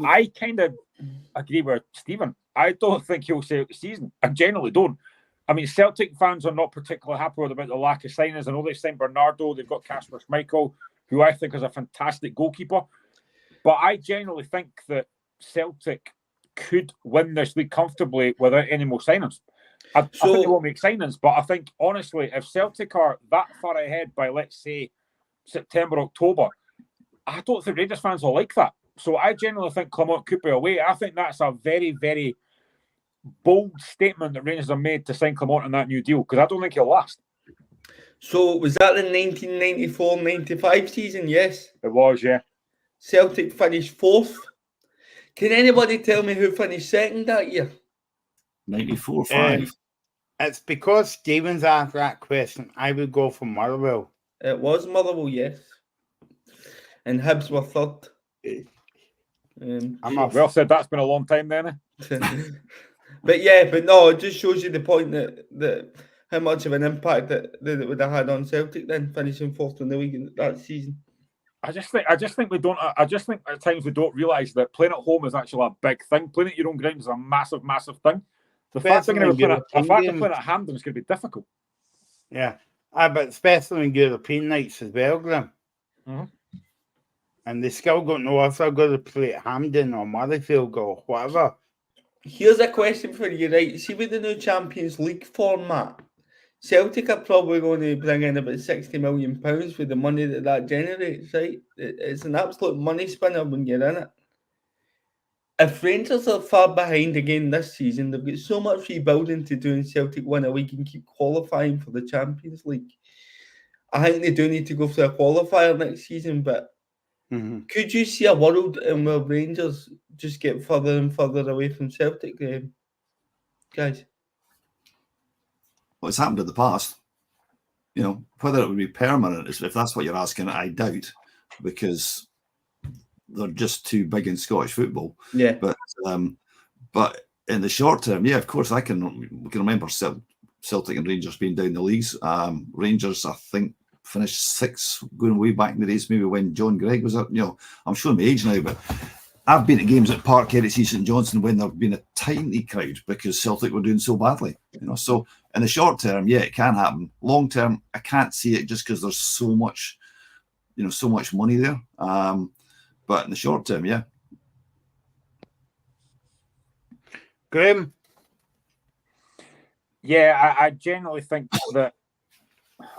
Speaker 5: I kind of agree with Stephen. I don't think he'll say out the season. I generally don't. I mean, Celtic fans are not particularly happy about the lack of signings. I know they've signed Bernardo, they've got Kasper Schmeichel, who I think is a fantastic goalkeeper. But I genuinely think that Celtic could win this league comfortably without any more signings. I think they won't make signings, but I think, honestly, if Celtic are that far ahead by, let's say, September, October, I don't think Rangers fans will like that. So I genuinely think Clement could be away. I think that's a very, very bold statement that Rangers have made to sign Clement on that new deal, because I don't think he'll last.
Speaker 3: So was that the 1994-95 season? Yes.
Speaker 5: It was, yeah.
Speaker 3: Celtic finished 4th. Can anybody tell me who finished 2nd that year?
Speaker 4: 94-5.
Speaker 2: It's because Stevens asked that question. I would go for Motherwell.
Speaker 3: It was Motherwell, yes. And Hibs were 3rd.
Speaker 5: Well said, that's been a long time then.
Speaker 3: But no, it just shows you the point that how much of an impact that it would have had on Celtic then, finishing 4th in the league that season. I just think at times we don't realise that playing at home is actually a big thing. Playing at your own ground is a massive, massive thing. The fact that playing at Hampden is going to be difficult.
Speaker 2: Yeah, but especially in European nights as well, Graham.
Speaker 5: Mm-hmm.
Speaker 2: And they still don't know if they're going to play at Hampden or Murrayfield or whatever.
Speaker 3: Here's a question for you, right? See, with the new Champions League format, Celtic are probably going to bring in about £60 million with the money that generates, right? It's an absolute money spinner when you're in it. If Rangers are far behind again this season, they've got so much rebuilding to do, and Celtic win a league and keep qualifying for the Champions League. I think they do need to go for a qualifier next season, but could you see a world in where Rangers just get further and further away from Celtic, guys?
Speaker 4: Well, it's happened in the past. Whether it would be permanent, if that's what you're asking, I doubt, because they're just too big in Scottish football.
Speaker 3: Yeah.
Speaker 4: But in the short term, yeah, of course, we can remember Celtic and Rangers being down the leagues. Rangers, I think, finished 6th, going way back in the days, maybe when John Gregg was up. I'm showing my age now, but I've been at games at Parkhead at St Johnstone when there've been a tiny crowd because Celtic were doing so badly. So in the short term, yeah, it can happen. Long term, I can't see it just because there's so much, so much money there. But in the short term, yeah.
Speaker 2: Graham?
Speaker 5: Yeah, I genuinely think that.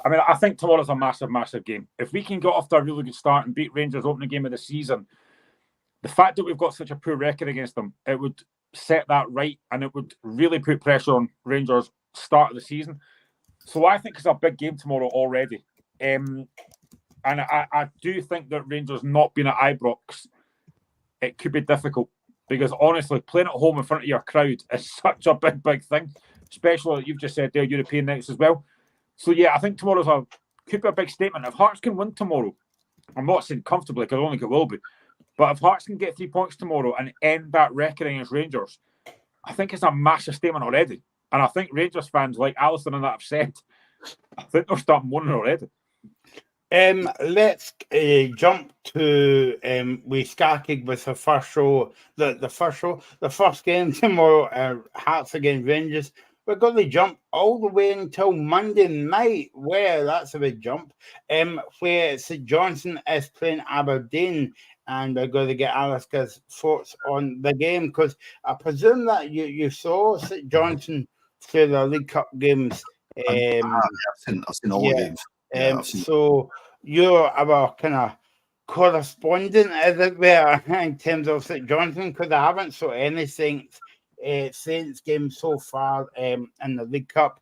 Speaker 5: I think tomorrow's a massive, massive game. If we can get off to a really good start and beat Rangers opening game of the season, the fact that we've got such a poor record against them, it would set that right, and it would really put pressure on Rangers start of the season. So I think it's a big game tomorrow already. And I do think that Rangers not being at Ibrox, it could be difficult, because honestly, playing at home in front of your crowd is such a big, big thing, especially like you've just said there, European nights as well. So yeah, I think tomorrow's could be a big statement. If Hearts can win tomorrow, I'm not saying comfortably because I don't think it will be, But if Hearts can get 3 points tomorrow and end that reckoning as Rangers, I think it's a massive statement already. And I think Rangers fans, like Alison and that, have said, I think they're starting mourning already.
Speaker 2: Let's jump to Skakig with the first show. The first game tomorrow, Hearts against Rangers. We're going to jump all the way until Monday night, where that's a big jump, where St Johnstone is playing Aberdeen, and we're going to get Alistair's thoughts on the game, because I presume that you saw St Johnstone through the League Cup games.
Speaker 4: I've seen all the games. Yeah,
Speaker 2: so you're our kind of correspondent, as it were, in terms of St Johnstone, because I haven't saw any Saints games so far in the League Cup.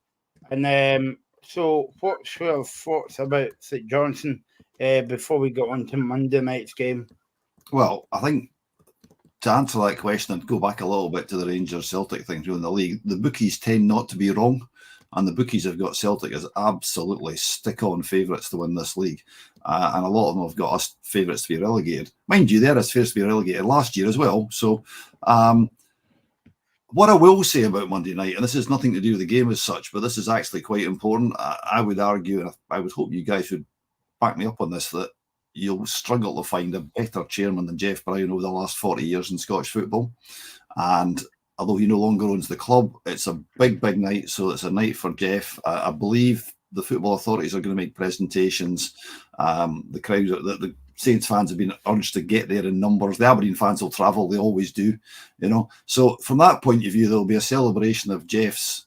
Speaker 2: And so what's your thoughts about St Johnstone before we go on to Monday night's game?
Speaker 4: Well, I think to answer that question and go back a little bit to the Rangers Celtic thing during the league, the bookies tend not to be wrong. And the bookies have got Celtic as absolutely stick-on favourites to win this league. And a lot of them have got us favourites to be relegated. Mind you, they're as favourites to be relegated last year as well. So what I will say about Monday night, and this has nothing to do with the game as such, but this is actually quite important. I would argue, and I would hope you guys would back me up on this, that you'll struggle to find a better chairman than Jeff Brown over the last 40 years in Scottish football. And although he no longer owns the club, it's a big, big night. So it's a night for Jeff. I believe the football authorities are going to make presentations. The crowd, the Saints fans have been urged to get there in numbers. The Aberdeen fans will travel. They always do, you know. So from that point of view, there'll be a celebration of Jeff's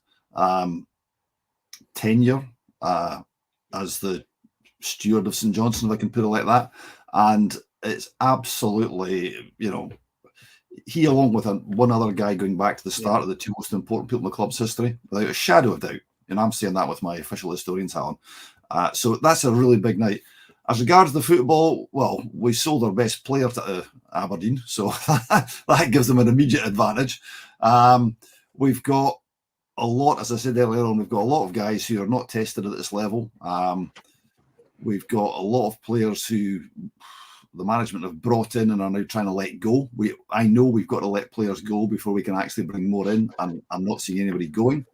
Speaker 4: tenure as the steward of St Johnstone, if I can put it like that. And it's absolutely, you know, he, along with one other guy, going back to the start of the two most important people in the club's history, without a shadow of doubt. And I'm saying that with my official historian's hat on. So that's a really big night. As regards the football, well, we sold our best player to Aberdeen, so that gives them an immediate advantage. We've got a lot, as I said earlier on, we've got a lot of guys who are not tested at this level. We've got a lot of players who the management have brought in and are now trying to let go. I know we've got to let players go before we can actually bring more in, and I'm not seeing anybody going.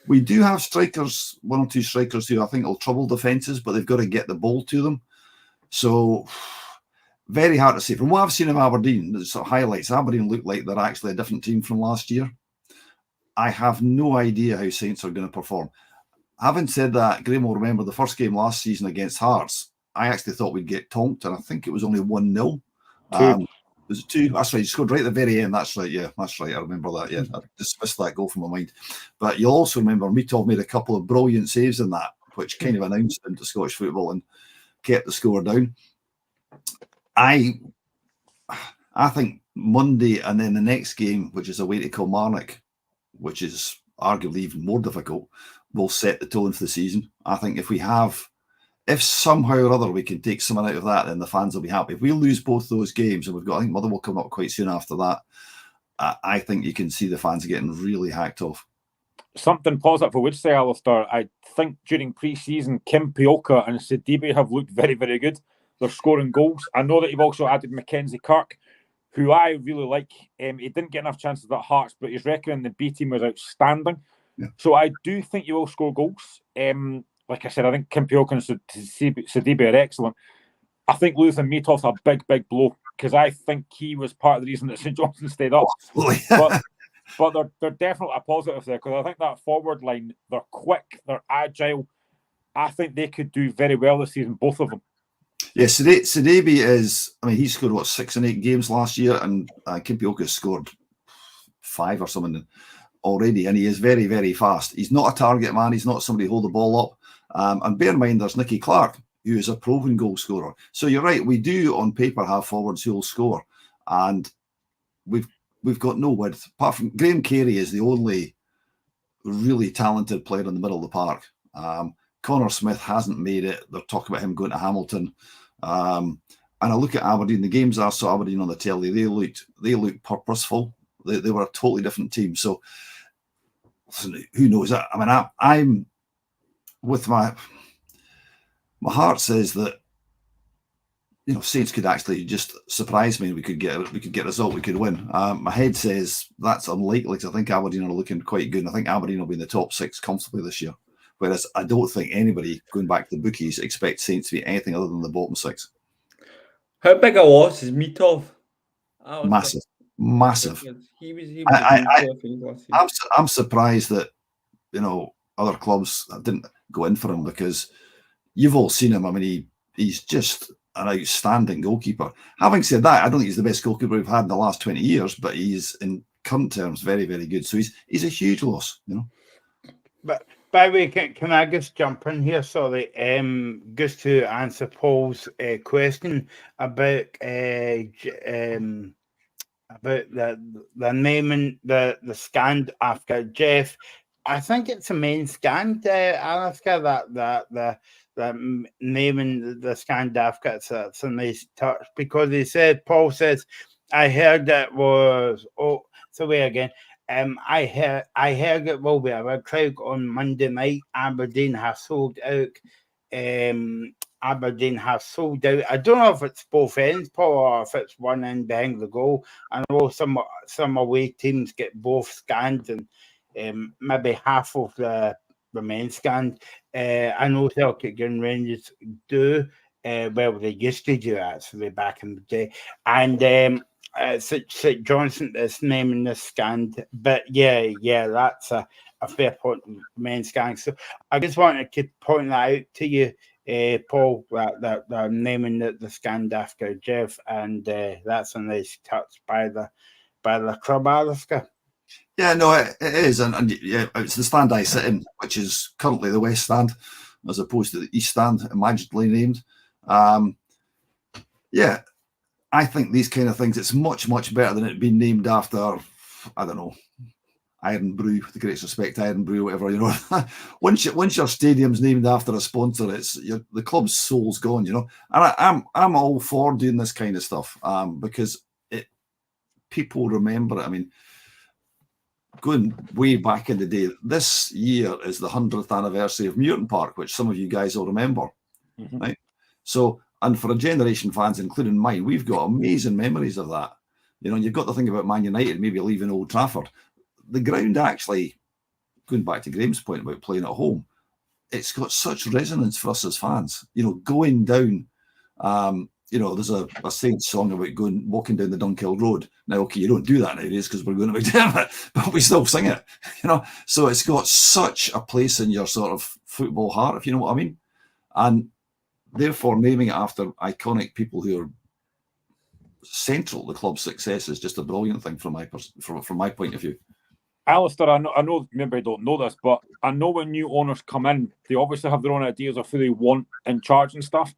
Speaker 4: We do have strikers, one or two strikers who I think will trouble defences, but they've got to get the ball to them. So very hard to say. From what I've seen of Aberdeen, the sort of highlights, Aberdeen look like they're actually a different team from last year. I have no idea how Saints are going to perform. Having said that, Graham will remember the first game last season against Hearts. I actually thought we'd get tonked, and I think it was only 1-0. Was it 2? That's right. You scored right at the very end. That's right. Yeah, that's right. I remember that. Yeah, I dismissed that goal from my mind. But you'll also remember Mitov made a couple of brilliant saves in that, which kind of announced him to Scottish football and kept the score down. I think Monday and then the next game, which is away to Kilmarnock, which is arguably even more difficult, will set the tone for the season. I think if somehow or other we can take someone out of that, then the fans will be happy. If we lose both those games, and I think Motherwell come up quite soon after that, I think you can see the fans getting really hacked off.
Speaker 5: Something positive I would say, Alistair, I think during pre-season, Kim Pioka and Sidibe have looked very, very good. They're scoring goals. I know that you've also added Mackenzie Kirk, who I really like. He didn't get enough chances at Hearts, but his record in the B team was outstanding. Yeah. So I do think you will score goals. Like I said, I think Kim Pioka and Sidibe are excellent. I think losing Mitov's a big, big blow, because I think he was part of the reason that St Johnstone stayed up. But they're definitely a positive there, because I think that forward line, they're quick, they're agile. I think they could do very well this season, both of them.
Speaker 4: Yeah, Sidibe is, I mean, he scored, 6 and 8 games last year, and Kim Pioka scored 5 or something already, and he is very, very fast. He's not a target man. He's not somebody who hold the ball up. And bear in mind, there's Nicky Clark, who is a proven goal scorer. So you're right, we do on paper have forwards who will score, and we've got no width. Apart from Graham Carey is the only really talented player in the middle of the park. Connor Smith hasn't made it. They're talking about him going to Hamilton. And I look at Aberdeen, the games I saw Aberdeen on the telly, they looked purposeful. They were a totally different team. So who knows? I mean, I'm with my heart says that Saints could actually just surprise me. We could get a result. We could win. My head says that's unlikely because I think Aberdeen are looking quite good. And I think Aberdeen will be in the top 6 comfortably this year. Whereas I don't think anybody going back to the bookies expects Saints to be anything other than the bottom 6.
Speaker 3: How big a loss is Mitov?
Speaker 4: Massive.
Speaker 3: He was a good player last year.
Speaker 4: I'm surprised that other clubs didn't go in for him, because you've all seen him. I mean, he's just an outstanding goalkeeper. Having said that, I don't think he's the best goalkeeper we've had in the last 20 years, but he's in current terms very, very good. So he's a huge loss,
Speaker 2: But by the way, can I just jump in here? Sorry, just to answer Paul's question about the naming the scanned after Jeff. I think it's the main scanned Alaska that naming the scanned after. It's a nice touch, because Paul says, I heard that was again. I heard it will be a big crowd on Monday night. Aberdeen has sold out. Aberdeen has sold out. I don't know if it's both ends, Paul, or if it's one end behind the goal. I know some away teams get both scanned, and maybe half of the remain scanned. I know Celtic and Rangers do. Well, they used to do actually back in the day, and St. Johnson is naming this scanned, but yeah, that's a fair point. Main scan. So I just wanted to point that out to you, Paul, that they're naming the scanned after Jeff, and that's a nice touch by the club, Alaska.
Speaker 4: Yeah, no, it is, and yeah, it's the stand I sit in, which is currently the West Stand, as opposed to the East Stand, imaginally named. Yeah. I think these kind of things, it's much, much better than it being named after, I don't know, Iron Brew, with the greatest respect, Iron Brew, whatever, Once your stadium's named after a sponsor, it's the club's soul's gone, And I'm all for doing this kind of stuff, because people remember it. I mean, going way back in the day, this year is the 100th anniversary of Muirton Park, which some of you guys will remember, right? So, and for a generation fans, including mine, we've got amazing memories of that. You've got to think about Man United maybe leaving Old Trafford. The ground actually, going back to Graham's point about playing at home, it's got such resonance for us as fans. Going down, there's a Saints song about walking down the Dunkeld Road. Now, okay, you don't do that nowadays because we're going to McDermott, but we still sing it, So it's got such a place in your sort of football heart, if you know what I mean. And therefore, naming it after iconic people who are central to the club's success is just a brilliant thing from my point of view.
Speaker 5: Alistair, I know maybe I don't know this, but I know when new owners come in, they obviously have their own ideas of who they want in charge and stuff.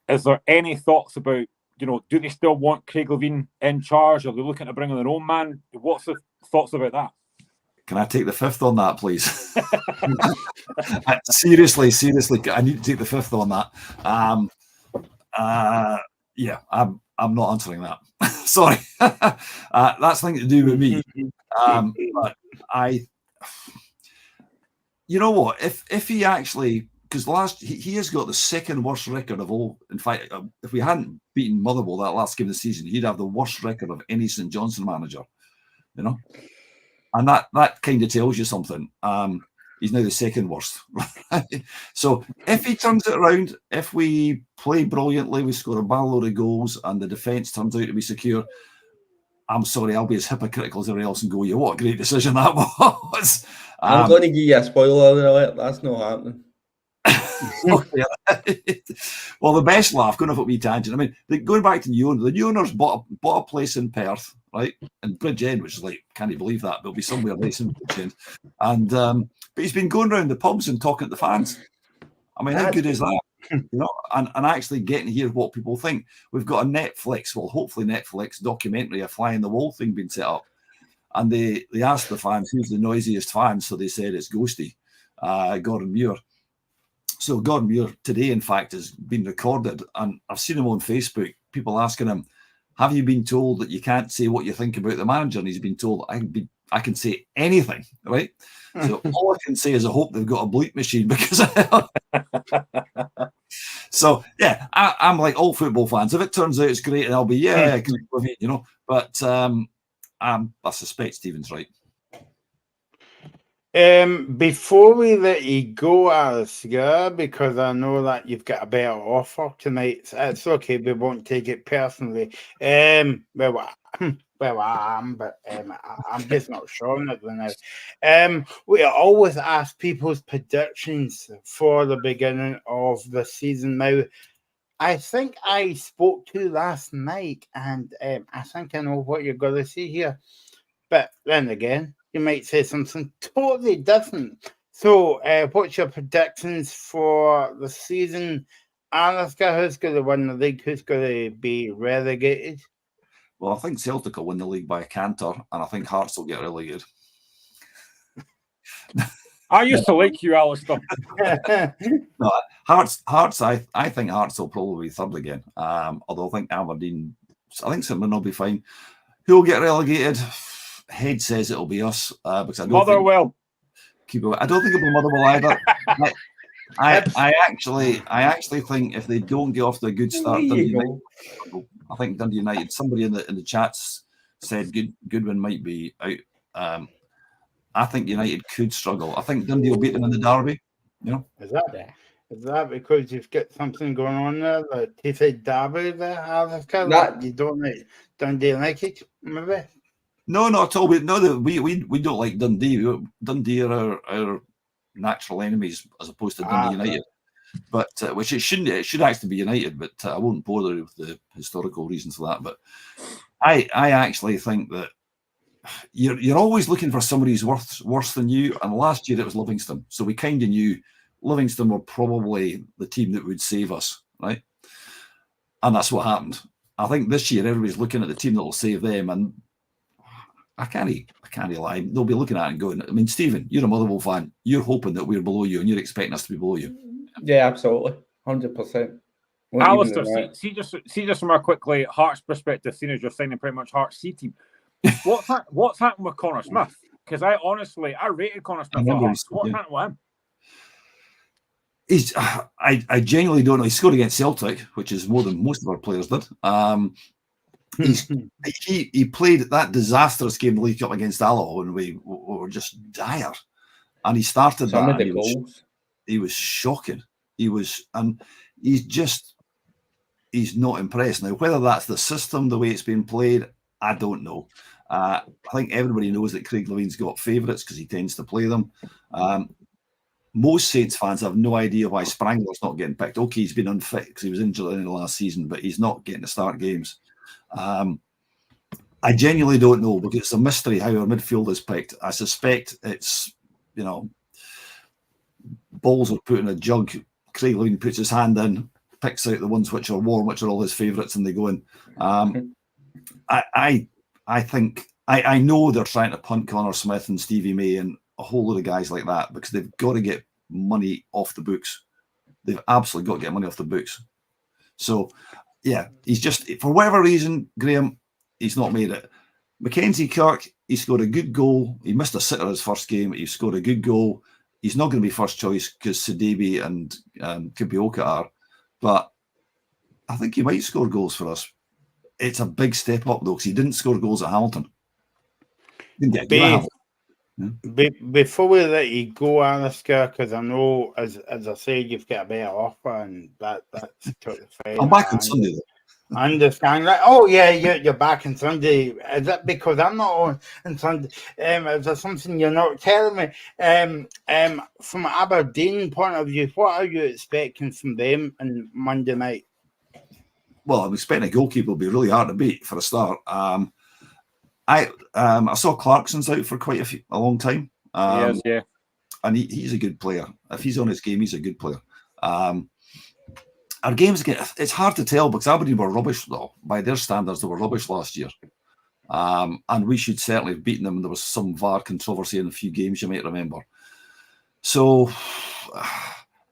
Speaker 5: Is there any thoughts about, do they still want Craig Levine in charge? Are they looking to bring in their own man? What's the thoughts about that? Can
Speaker 4: I take the fifth on that, please? Seriously, I need to take the fifth on that. Yeah, I'm not answering that. Sorry, that's nothing to do with me. But you know what? If he actually, because he has got the second worst record of all. In fact, if we hadn't beaten Motherwell that last game of the season, he'd have the worst record of any St. Johnstone manager. And that kind of tells you something. He's now the second worst. So if he turns it around, if we play brilliantly, we score a barrel of goals, and the defence turns out to be secure, I'm sorry, I'll be as hypocritical as everybody else and go, yeah, what a great decision that was.
Speaker 3: I'm going to give you a spoiler alert. That's not happening.
Speaker 4: Well, the best laugh, going off at me tangent. I mean, going back to the new owners bought a place in Perth, right, in Bridge End, which is like, can't you believe that? But it'll be somewhere nice in Bridge End. And but he's been going around the pubs and talking to the fans. I mean, how good is that? And actually getting to hear what people think. We've got a Netflix, well, hopefully Netflix documentary, a fly in the wall thing being set up. And they asked the fans who's the noisiest fan, so they said it's Ghosty, Gordon Muir. So Gordon Muir today, in fact, has been recorded, and I've seen him on Facebook, people asking him, have you been told that you can't say what you think about the manager? And he's been told, I've been I can say anything, right? So all I can say is I hope they've got a bleep machine because so yeah, I'm like all football fans. If it turns out it's great, and I'll be you know. But I suspect Stephen's right.
Speaker 2: Before we let you go, Alistair, because I know that you've got a better offer tonight, it's okay. We won't take it personally. Well, I am, but I'm just not sure on it now. We always ask people's predictions for the beginning of the season. Now, I think I spoke to you last night, and I think I know what you're going to see here. But then again, you might say something totally different. So, what's your predictions for the season? Alaska, who's going to win the league? Who's going to be relegated?
Speaker 4: Well, I think Celtic will win the league by a canter, and I think Hearts will get relegated.
Speaker 5: I used to like you, Alistair.
Speaker 4: No, Hearts. I think Hearts will probably be third again. Although I think Aberdeen, I think St Mirren will be fine. Who will get relegated? Head says it'll be us because I don't
Speaker 5: Motherwell.
Speaker 4: I don't think it'll be Motherwell either. I actually think if they don't get off to a good start, I think Dundee United. Somebody in the chats said Goodwin might be out. I think United could struggle. I think Dundee will beat them in the derby. You know,
Speaker 2: is that because you've got something going on there? The Teesside derby there, Alistair? You don't like Dundee United, maybe?
Speaker 4: No, not at all. We don't like Dundee. Dundee are our natural enemies as opposed to Dundee United. But which it shouldn't. It should actually be United. But I won't bother with the historical reasons for that. But I actually think that you're always looking for somebody who's worse than you. And last year it was Livingston, so we kind of knew Livingston were probably the team that would save us, right? And that's what happened. I think this year everybody's looking at the team that will save them, and I can't lie. They'll be looking at it and going, I mean, Stephen, you're a Motherwell fan. You're hoping that we're below you and you're expecting us to be below you.
Speaker 3: Yeah, absolutely. 100%.
Speaker 5: Alistair, see just from a quickly Hearts perspective, seeing as you're signing pretty much Hearts C team. What's happened with Connor Smith? Because I rated Connor Smith at Hearts. What's happened with him?
Speaker 4: I genuinely don't know. He scored against Celtic, which is more than most of our players did. He played that disastrous game in the League Cup against Alloa when we were just dire, and he started
Speaker 3: Some
Speaker 4: that.
Speaker 3: of the goals.
Speaker 4: He was shocking. He's not impressed. Now, whether that's the system, the way it's been played, I don't know. I think everybody knows that Craig Levine's got favourites because he tends to play them. Most Saints fans have no idea why Sprangler's not getting picked. Okay, he's been unfit because he was injured in the last season, but he's not getting to start games. I genuinely don't know because it's a mystery how our midfield is picked. I suspect it's, balls are put in a jug. Craig Levine puts his hand in, picks out the ones which are warm, which are all his favourites, and they go in. I think I know they're trying to punt Connor Smith and Stevie May and a whole lot of guys like that because they've got to get money off the books. They've absolutely got to get money off the books. So, yeah, he's just, for whatever reason, Graham, he's not made it. Mackenzie Kirk, he scored a good goal. He missed a sitter his first game. He scored a good goal. He's not going to be first choice because Sidibe and Kibioka are. But I think he might score goals for us. It's a big step up, though, because he didn't score goals at Hamilton.
Speaker 2: Before we let you go, Alistair, because I know, as I said, you've got a better offer, and that's totally fine.
Speaker 4: I'm back on Sunday, though.
Speaker 2: I understand that. Oh, yeah, you're back on Sunday. Is that because I'm not on Sunday? Is there something you're not telling me? From Aberdeen point of view, what are you expecting from them on Monday night?
Speaker 4: Well, I'm expecting a goalkeeper will be really hard to beat for a start. I saw Clarkson's out for quite a long time.
Speaker 5: Yes, yeah.
Speaker 4: And he's a good player. If he's on his game, he's a good player. Our games it's hard to tell because Aberdeen were rubbish, though. By their standards, they were rubbish last year. And we should certainly have beaten them. There was some VAR controversy in a few games, you might remember. So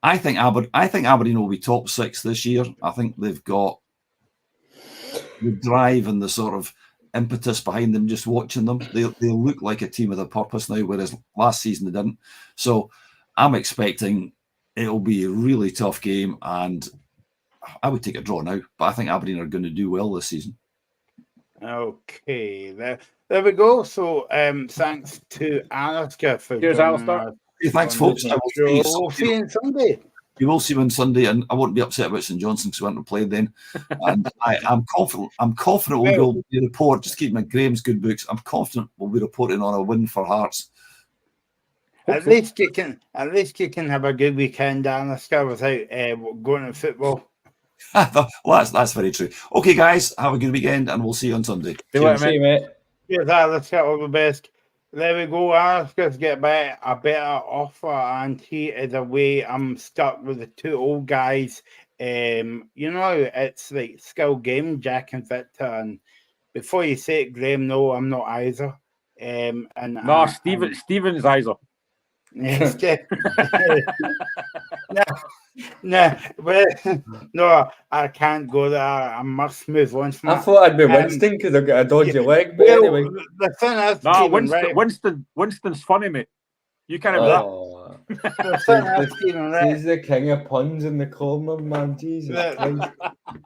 Speaker 4: I think Aberdeen will be top 6 this year. I think they've got the drive and the sort of impetus behind them just watching them. They look like a team with a purpose now, whereas last season they didn't. So I'm expecting it'll be a really tough game, and I would take a draw now, but I think Aberdeen are going to do well this season.
Speaker 2: Okay, there we go. So thanks to Alistair for
Speaker 5: Cheers,
Speaker 2: joining
Speaker 5: Alistair.
Speaker 2: us.
Speaker 4: Hey, thanks,
Speaker 2: on
Speaker 4: folks.
Speaker 2: the
Speaker 4: I will
Speaker 2: show. We'll see you on Sunday.
Speaker 4: You will see me on Sunday, and I won't be upset about St Johnstone because we haven't played then. And I'm confident. I'm confident we'll be report. Just keep my Graham's good books. I'm confident we'll be reporting on a win for Hearts.
Speaker 2: At least you can have a good weekend, Alistair, without going to football.
Speaker 4: Well, that's very true. Okay, guys, have a good weekend, and we'll see you on Sunday.
Speaker 5: See you later, mate.
Speaker 2: Cheers, Alistair. All the best. There we go. Alistair's get a better offer, and he is away. I'm stuck with the two old guys. It's like skill game, Jack and Victor. And before you say it, Graham, no, I'm not either.
Speaker 5: Stephen's either.
Speaker 2: No, I can't go there. I must move on from
Speaker 3: I thought I'd be Winston because I've got a dodgy leg. But anyway,
Speaker 2: the thing is,
Speaker 5: Winston's funny, mate. You can't have that.
Speaker 3: He's the king of puns in the corner, man. Jesus Christ.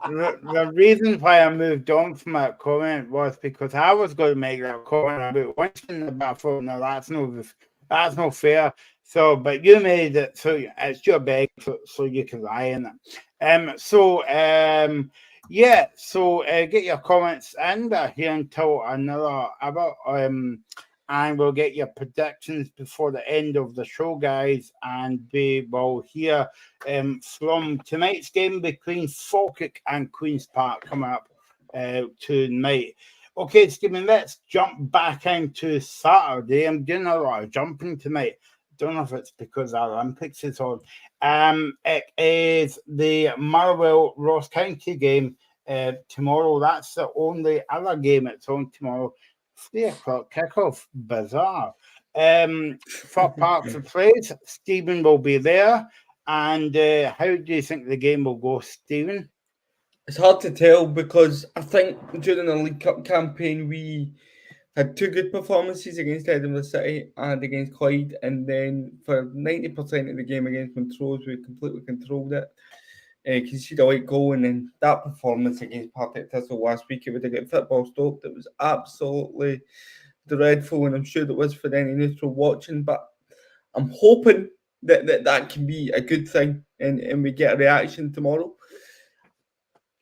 Speaker 2: The reason why I moved on from that comment was because I was going to make that comment about Winston, but I thought, no, that's no fair. So, but you made it, so it's your bag, so you can lie in it. Get your comments in here until another hour. And we'll get your predictions before the end of the show, guys. And we will hear from tonight's game between Falkirk and Queen's Park coming up tonight. Okay, Stephen, let's jump back into Saturday. I'm doing a lot of jumping tonight. Don't know if it's because the Olympics is on. It is the Motherwell Ross County game tomorrow. That's the only other game it's on tomorrow. 3 o'clock kickoff. Bizarre. For Parks of Place, Stephen will be there. And how do you think the game will go, Stephen?
Speaker 3: It's hard to tell because I think during the League Cup campaign we had two good performances against Edinburgh City and against Clyde, and then for 90% of the game against Montrose we completely controlled it. Conceded a late goal, and then that performance against Partick Thistle last week, it would have got football stopped. It was absolutely dreadful, and I'm sure it was for any neutral watching, but I'm hoping that can be a good thing and we get a reaction tomorrow.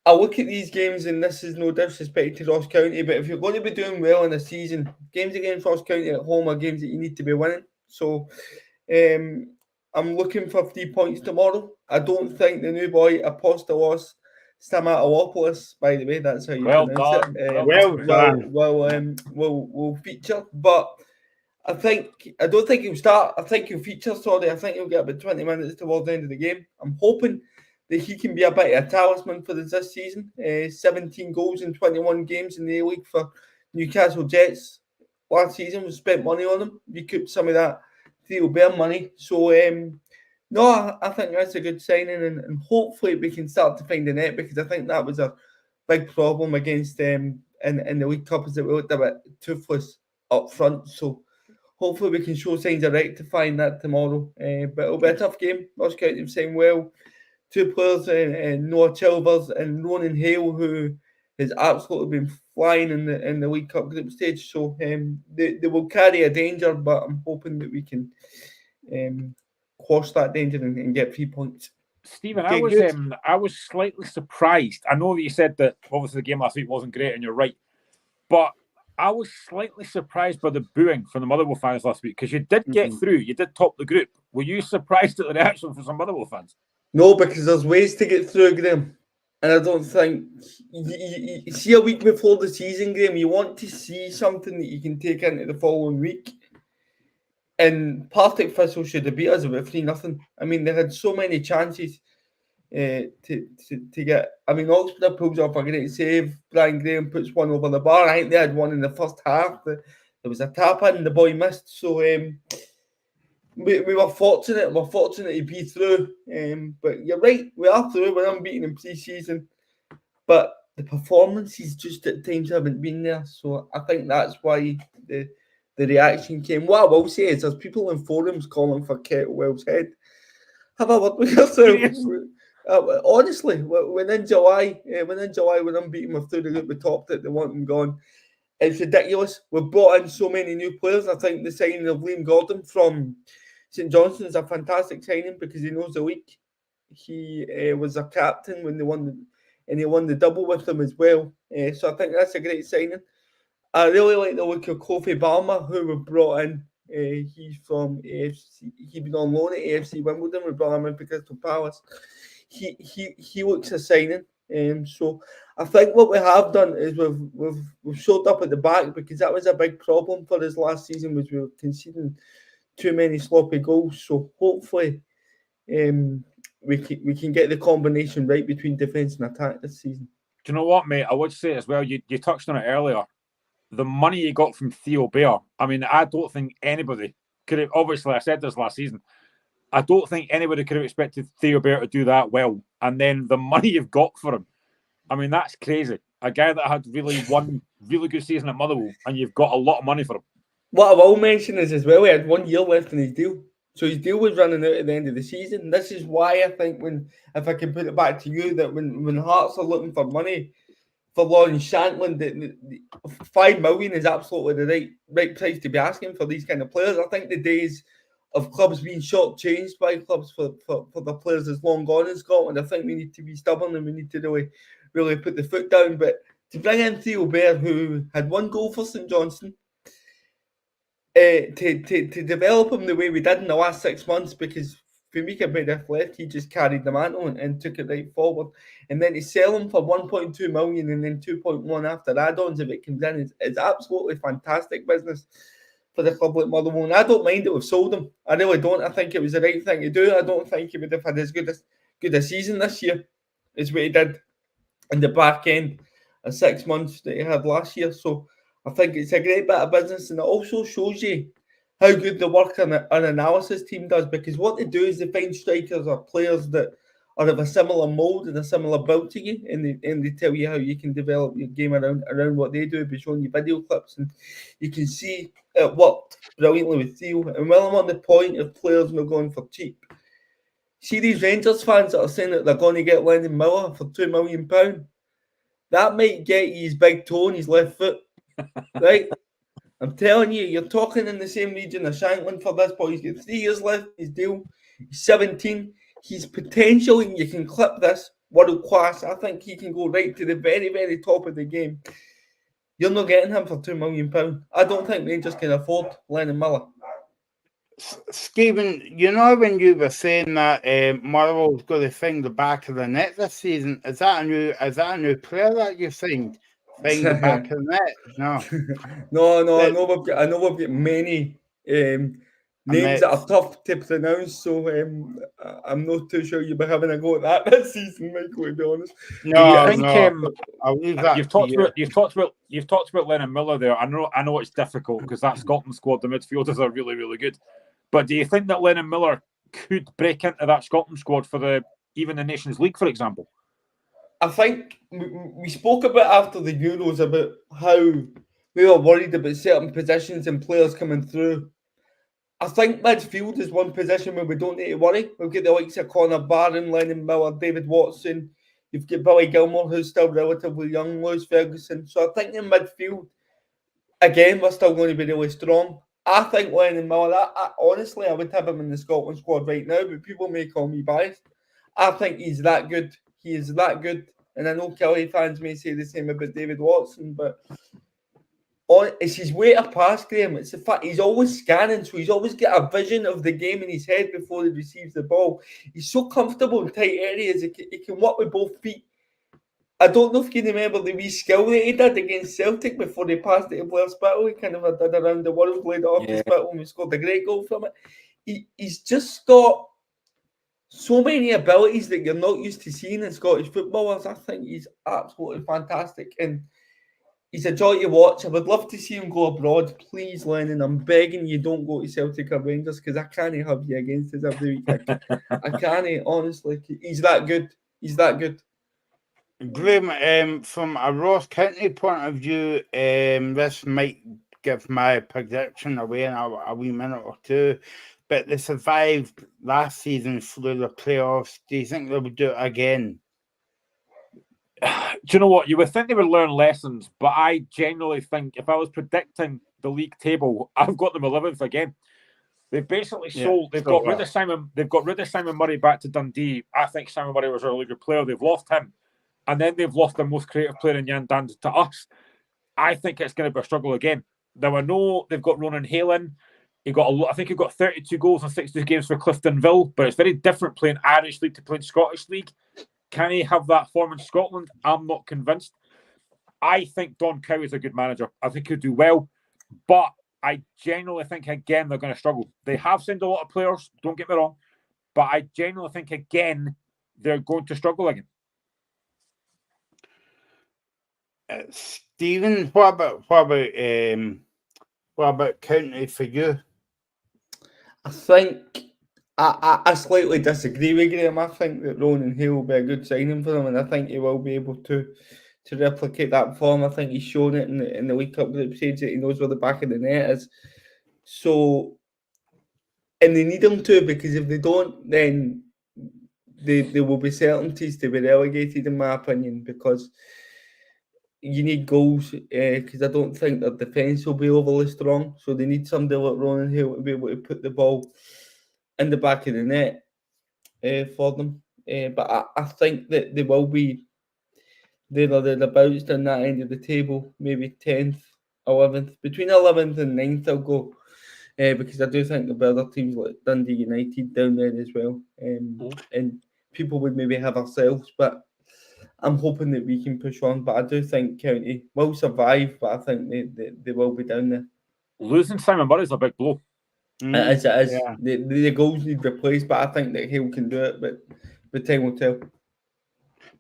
Speaker 3: I look at these games, and this is no disrespect to Ross County, but if you're going to be doing well in a season, games against Ross County at home are games that you need to be winning. So I'm looking for 3 points tomorrow. I don't think the new boy Apostolos Stamatopoulos, by the way, that's how you pronounce it. Will feature, but I don't think he'll start. I think he'll feature. I think he'll get about 20 minutes towards the end of the game. I'm hoping that he can be a bit of a talisman for us this season. 17 goals in 21 games in the A-League for Newcastle Jets. Last season we spent money on him. We couped some of that Theo Bear money. So, I think that's a good signing, and hopefully we can start to find the net, because I think that was a big problem against them in the League Cup, is that we looked a bit toothless up front. So hopefully we can show signs of rectifying that tomorrow. But it'll be a tough game. Ross County saying well. Two players, Noah Chilvers and Ronan Hale, who has absolutely been flying in the League Cup group stage. So they will carry a danger, but I'm hoping that we can quash that danger and get 3 points.
Speaker 5: Stephen, I was slightly surprised. I know that you said that obviously the game last week wasn't great, and you're right, but I was slightly surprised by the booing from the Motherwell fans last week, because you did get through, you did top the group. Were you surprised at the reaction from some Motherwell fans?
Speaker 3: No, because there's ways to get through, Graham. And I don't think you see a week before the season, Graham, you want to see something that you can take into the following week. And Partick Thistle should have beat us about 3-0. I mean, they had so many chances to get. I mean, Oxford pulls off a great save. Brian Graham puts one over the bar. I think they had one in the first half. There was a tap in, the boy missed. So we were fortunate. We're fortunate to be through. But you're right, we are through. We're unbeaten in pre-season. But the performances just at times haven't been there. So I think that's why the reaction came. What I will say is there's people in forums calling for Kettlewell's head. Have a word with yourself. Honestly, when in July, when I'm beating my through the top that they want him gone, it's ridiculous. We've brought in so many new players. I think the signing of Liam Gordon from St Johnstone is a fantastic signing because he knows the league. He was a captain when they won, and he won the double with them as well. So I think that's a great signing. I really like the look of Kofi Balmer, who we brought in. He's from AFC. He's been on loan at AFC Wimbledon. We brought him in for Crystal Palace. He looks a signing. So I think what we have done is we've showed up at the back because that was a big problem for us last season, was we were conceding too many sloppy goals. So hopefully, we can get the combination right between defence and attack this season.
Speaker 5: Do you know what, mate? I would say as well. You touched on it earlier. The money you got from Theo Bair. I mean, I don't think anybody could have. Obviously, I said this last season. I don't think anybody could have expected Theo Bair to do that well. And then the money you've got for him. I mean, that's crazy. A guy that had one really good season at Motherwell, and you've got a lot of money for him.
Speaker 3: What I will mention is as well, he had 1 year left in his deal. So his deal was running out at the end of the season. This is why I think if I can put it back to you, that when Hearts are looking for money for Lawrence Shanklin, the $5 million is absolutely the right price to be asking for these kind of players. I think the days of clubs being shortchanged by clubs for the players is long gone in Scotland. I think we need to be stubborn and we need to really put the foot down. But to bring in Theo Bair, who had 1 goal for St Johnstone, to develop him the way we did in the last 6 months, because Famika Bedith left, he just carried the mantle and took it right forward. And then to sell him for 1.2 million and then 2.1 after add-ons if it comes in is absolutely fantastic business for the club like Motherwell. And I don't mind that we've sold him. I really don't. I think it was the right thing to do. I don't think he would have had as good a season this year as what he did in the back end of 6 months that he had last year. So I think it's a great bit of business, and it also shows you how good the work and analysis team does, because what they do is they find strikers or players that are of a similar mould and a similar build to you, and they tell you how you can develop your game around what they do by showing you video clips, and you can see it worked brilliantly with Theo. And while I'm on the point of players not going for cheap, see these Rangers fans that are saying that they're going to get Lennon Miller for £2 million. That might get you his big toe and his left foot, right? I'm telling you, you're talking in the same region as Shanklin for this boy. He's got 3 years left in his deal. He's 17. He's potential, and you can clip this, world class. I think he can go right to the very, very top of the game. You're not getting him for £2 million. I don't think Rangers can afford Lennon Miller.
Speaker 2: Stephen, you know when you were saying that Motherwell's going to find the back of the net this season, is that a new player that you signed? Find the back of the net? No.
Speaker 3: No. I know we've got many names that are tough to pronounce, so I'm not too sure you'll be having a go at that this season, Michael. To be honest.
Speaker 2: I'll leave that.
Speaker 5: You've talked about Lennon Miller there. I know it's difficult because that Scotland squad, the midfielders are really, really good. But do you think that Lennon Miller could break into that Scotland squad for even the Nations League, for example?
Speaker 3: I think we spoke about after the Euros about how we were worried about certain positions and players coming through. I think midfield is one position where we don't need to worry. We've got the likes of Connor Barron, Lennon Miller, David Watson. You've got Billy Gilmore, who's still relatively young, Lewis Ferguson. So I think in midfield, again, we're still going to be really strong. I think Lennon Miller, honestly, I would have him in the Scotland squad right now, but people may call me biased. I think he's that good. He is that good. And I know Kelly fans may say the same about David Watson, but it's his way to pass, Graham. It's the fact he's always scanning, so he's always got a vision of the game in his head before he receives the ball. He's so comfortable in tight areas. He can work with both feet. I don't know if you remember the wee skill that he did against Celtic before they passed it to Blair Spittle. He kind of did around the world, laid it off to Spittle, and we scored a great goal from it. He's just got so many abilities that you're not used to seeing in Scottish footballers. I think he's absolutely fantastic, and he's a joy to watch. I would love to see him go abroad. Please, Lennon, I'm begging you, don't go to Celtic or Rangers, because I can't have you against us every week. I can't, honestly. He's that good. He's that good.
Speaker 2: Graham, from a Ross County point of view, this might give my prediction away in a wee minute or two, but they survived last season through the playoffs. Do you think they'll do it again?
Speaker 5: Do you know what? You would think they would learn lessons, but I genuinely think if I was predicting the league table, I've got them 11th again. They've basically sold. They've got rid of Simon. They've got rid of Simon Murray back to Dundee. I think Simon Murray was a really good player. They've lost him, and then they've lost their most creative player in Jan Dand to us. I think it's going to be a struggle again. Now I know they've got Ronan Halen. I think he got 32 goals in 62 games for Cliftonville, but it's very different playing Irish League to playing Scottish League. Can he have that form in Scotland? I'm not convinced. I think Don Cow is a good manager. I think he'll do well, but I genuinely think, again, they're going to struggle. They have signed a lot of players, don't get me wrong, but I genuinely think, again, they're going to struggle again.
Speaker 2: Stephen, what about County for you?
Speaker 3: I think I slightly disagree with Graham. I think that Ronan Hill will be a good signing for them, and I think he will be able to replicate that form. I think he's shown it in the League Cup group stage that he knows where the back of the net is. So, and they need him to, because if they don't, then there will be certainties to be relegated, in my opinion, because you need goals, because I don't think their defence will be overly strong. So they need somebody like Ronan Hill to be able to put the ball in the back of the net for them. But I think that they will be there or thereabouts down that end of the table, maybe 10th, 11th. Between 11th and 9th, I'll go. Because I do think there'll be other teams like Dundee United down there as well. And people would maybe have ourselves, but I'm hoping that we can push on. But I do think County will survive, but I think they will be down there.
Speaker 5: Losing Simon Murray is a big blow.
Speaker 3: As it is. Yeah. The goals need replaced, but I think that Hill can do it, but time will tell.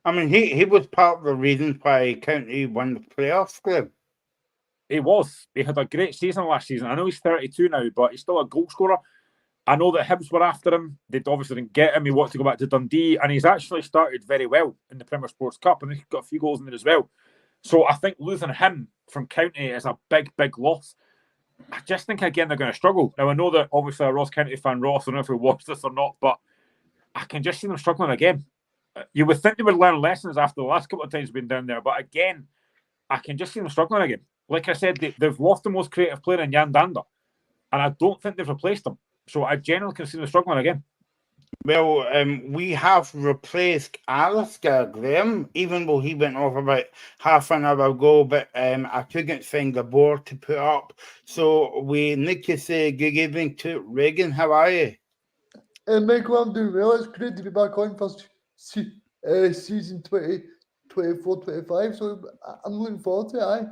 Speaker 2: I mean, he was part of the reason why County won the playoffs, Graham.
Speaker 5: He was. He had a great season last season. I know he's 32 now, but he's still a goal scorer. I know that Hibs were after him. They obviously didn't get him. He wanted to go back to Dundee, and he's actually started very well in the Premier Sports Cup, and he's got a few goals in there as well. So I think losing him from County is a big, big loss. I just think, again, they're going to struggle. Now, I know that obviously a Ross County fan, Ross, I don't know if he watched this or not, but I can just see them struggling again. You would think they would learn lessons after the last couple of times been down there, but again, I can just see them struggling again. Like I said, they've lost the most creative player in Jan Dander, and I don't think they've replaced him. So I generally can see them struggling again.
Speaker 2: Well, we have replaced Alistair, Graham, even though he went off about half an hour ago, but I couldn't find the board to put up. So we need to say good evening to Reagan. How are you?
Speaker 6: Michael, I'm doing well. It's great to be back on for season 2024-25. So I'm looking forward to it. Aye.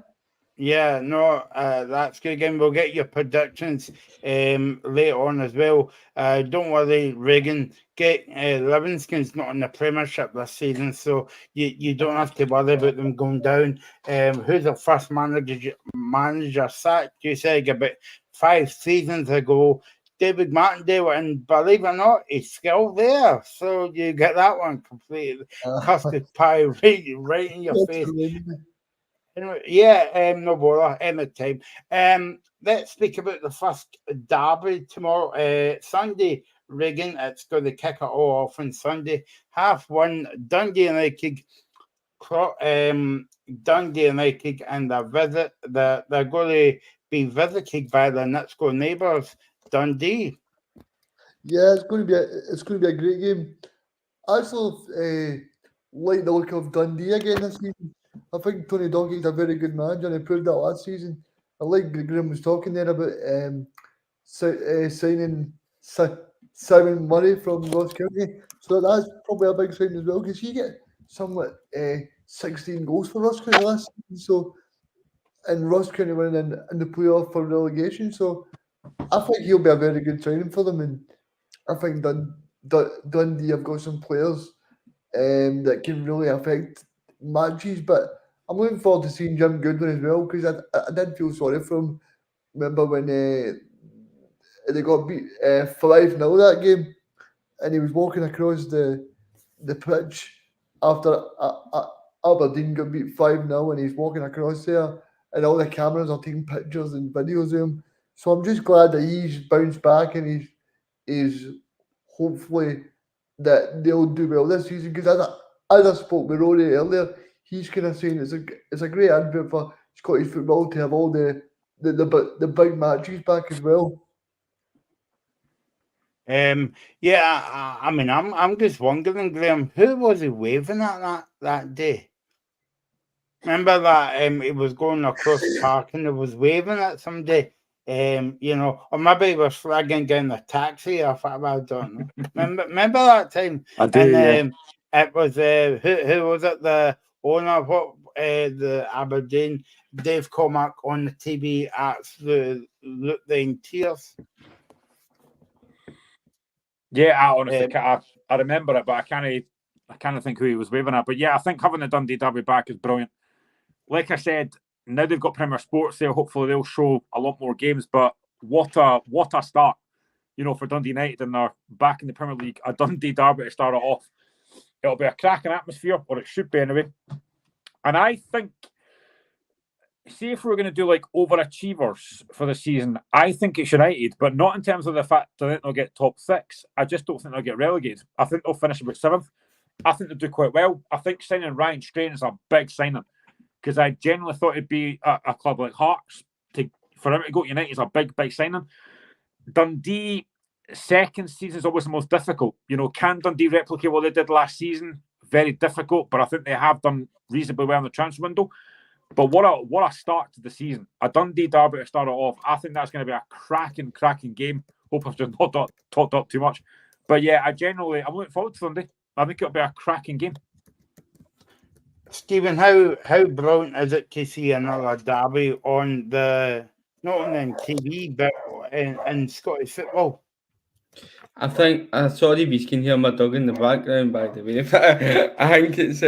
Speaker 2: Yeah, no, that's good. Again, we'll get your predictions later on as well. Don't worry, Reagan. Livingston's not in the Premiership this season, so you don't have to worry about them going down. Who's the first manager sacked? You said about 5 seasons ago, David Martindale, and believe it or not, he's still there. So you get that one completely. Custard pie right in your face. Anyway, yeah, no bother, any time. Let's speak about the first derby tomorrow, Sunday. Reagan, it's going to kick it all off on Sunday. 1:30, Dundee United. Dundee United, and they're going to be visited by the Nitsco neighbours, Dundee.
Speaker 6: Yeah, it's going to be a great game. I actually like the look of Dundee again this season. I think Tony Doggett is a very good manager, and he proved that last season. I like Graham was talking there about signing Simon Murray from Ross County. So that's probably a big sign as well, because he get somewhat 16 goals for Ross County last season. So, and Ross County went in the playoff for relegation. So I think he'll be a very good signing for them, and I think Dundee have got some players that can really affect matches. But I'm looking forward to seeing Jim Goodwin as well, because I did feel sorry for him. Remember when they got beat 5-0 that game, and he was walking across the pitch after Aberdeen got beat 5-0 and he's walking across there and all the cameras are taking pictures and videos of him. So I'm just glad that he's bounced back and he's hopefully that they'll do well this season, because as I spoke with Rory earlier, he's kind of saying it's a great advert for Scottish football to have all the big matches back as well.
Speaker 2: Yeah, I mean, I'm just wondering, Graham, who was he waving at that day? Remember that it was going across the park and it was waving at somebody, you know, or maybe he was flagging down the taxi or something, I don't know. remember that time?
Speaker 5: I do,
Speaker 2: And it was who was it? The owner of the Aberdeen, Dave Cormack, on the TV, absolutely in tears.
Speaker 5: Yeah, I honestly I remember it, but I can't think who he was waving at. But yeah, I think having the Dundee derby back is brilliant. Like I said, now they've got Premier Sports there. Hopefully they'll show a lot more games. But what a start, you know, for Dundee United, and they're back in the Premier League. A Dundee derby to start it off. It'll be a cracking atmosphere, or it should be anyway. And I think, see, if we're going to do like overachievers for the season, I think it's United, but not in terms of the fact that they'll get top 6. I just don't think they'll get relegated. I think they'll finish about 7th. I think they'll do quite well. I think signing Ryan Strain is a big signing, because I genuinely thought it'd be a club like Hearts. For him to go to United is a big signing. Dundee, second season is always the most difficult. You know, can Dundee replicate what they did last season? Very difficult, but I think they have done reasonably well in the transfer window. But what a start to the season. A Dundee derby to start it off. I think that's going to be a cracking game. Hope I've just not talked up too much. But yeah, I'm looking forward to Sunday. I think it'll be a cracking game.
Speaker 2: Stephen, how brilliant is it to see another derby on not only on TV but in Scottish football?
Speaker 3: I think, sorry if you can hear my dog in the background, by the way, but I think it's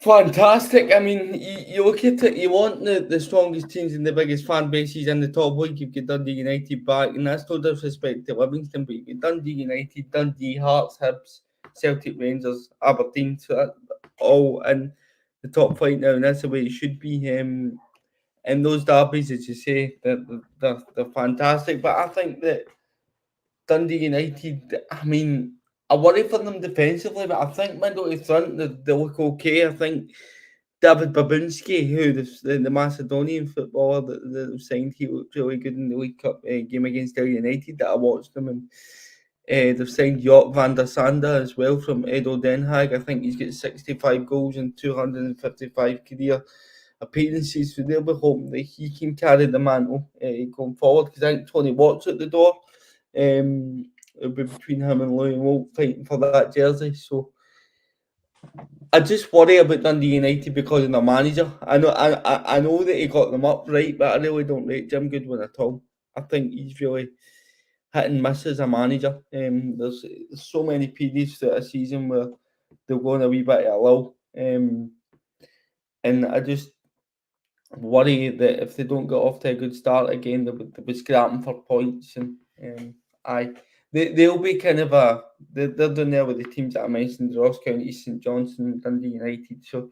Speaker 3: fantastic. I mean, you look at it, you want the strongest teams and the biggest fan bases in the top league. You've got Dundee United back, and that's no disrespect to Livingston, but you've got Dundee United, Dundee, Hearts, Hibs, Celtic, Rangers, Aberdeen, so that all in the top flight now, and that's the way it should be. And those derbies, as you say, they're fantastic. But I think that Dundee United, I mean, I worry for them defensively, but I think middle to front, they look okay. I think David Babinski, who the Macedonian footballer that they've signed, he looked really good in the League Cup game against Dundee United that I watched them. And they've signed Jort van der Sande as well from Edo Den Haag. I think he's got 65 goals and 255 career appearances. So they'll be hoping that he can carry the mantle going forward, because I think Tony Watt's at the door. It'll be between him and Louis Moult fighting for that jersey. So I just worry about Dundee United because of the manager. I know that he got them up right, but I really don't rate Jim Goodwin at all. I think he's really hit and miss as a manager. There's so many periods throughout a season where they're going a wee bit at a lull. And I just worry that if they don't get off to a good start again, they'll be scrapping for points. And they'll be kind of they're down there with the teams that I mentioned, Ross County, St Johnstone, Dundee United. So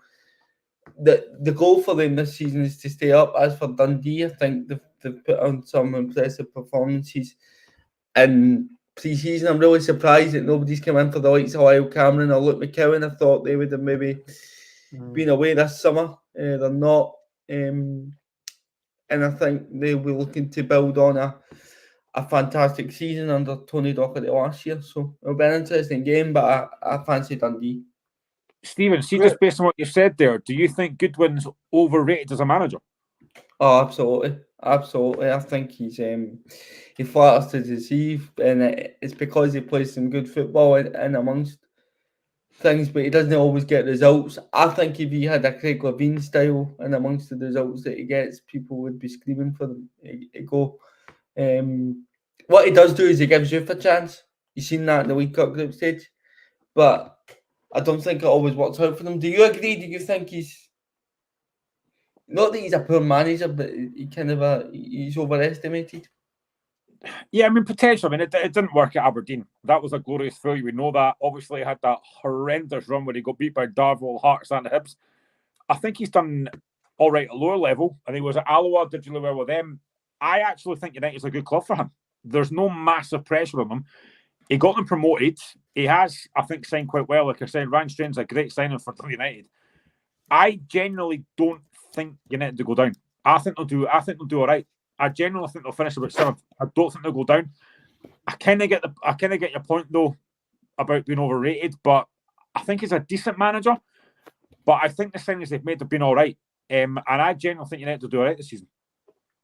Speaker 3: the goal for them this season is to stay up. As for Dundee, I think they've put on some impressive performances in pre-season. I'm really surprised that nobody's come in for the likes of Lyle Cameron or Luke McCowan. I thought they would have maybe been away this summer. They're not. And I think they'll be looking to build on a fantastic season under Tony Docherty last year. So it'll be an interesting game, but I fancy Dundee.
Speaker 5: Stephen, see, just based on what you said there, do you think Goodwin's overrated as a manager?
Speaker 3: Oh, absolutely. I think he flatters to deceive, and it's because he plays some good football in amongst things, but he doesn't always get results. I think if he had a Craig Levein style in amongst the results that he gets, people would be screaming for them to go. What he does do is he gives youth a chance. You've seen that in the League Cup group stage, but I don't think it always works out for them. Do you agree? Do you think he's not that he's a poor manager, but he kind of he's overestimated?
Speaker 5: Yeah, I mean, potentially. I mean, it didn't work at Aberdeen. That was a glorious failure. We know that. Obviously, he had that horrendous run where he got beat by Darvel, Hearts, and Hibs. I think he's done all right at lower level. I think he was at Alloa, did really well with them. I actually think United's a good club for him. There's no massive pressure on him. He got them promoted. He has, I think, signed quite well. Like I said, Ryan Strain's a great signing for United. I genuinely don't think United will go down. I think they'll do all right. I genuinely think they'll finish about 7th. I don't think they'll go down. I kind of get your point though about being overrated, but I think he's a decent manager. But I think the signings they've made have been all right. And I genuinely think United will do all right this season.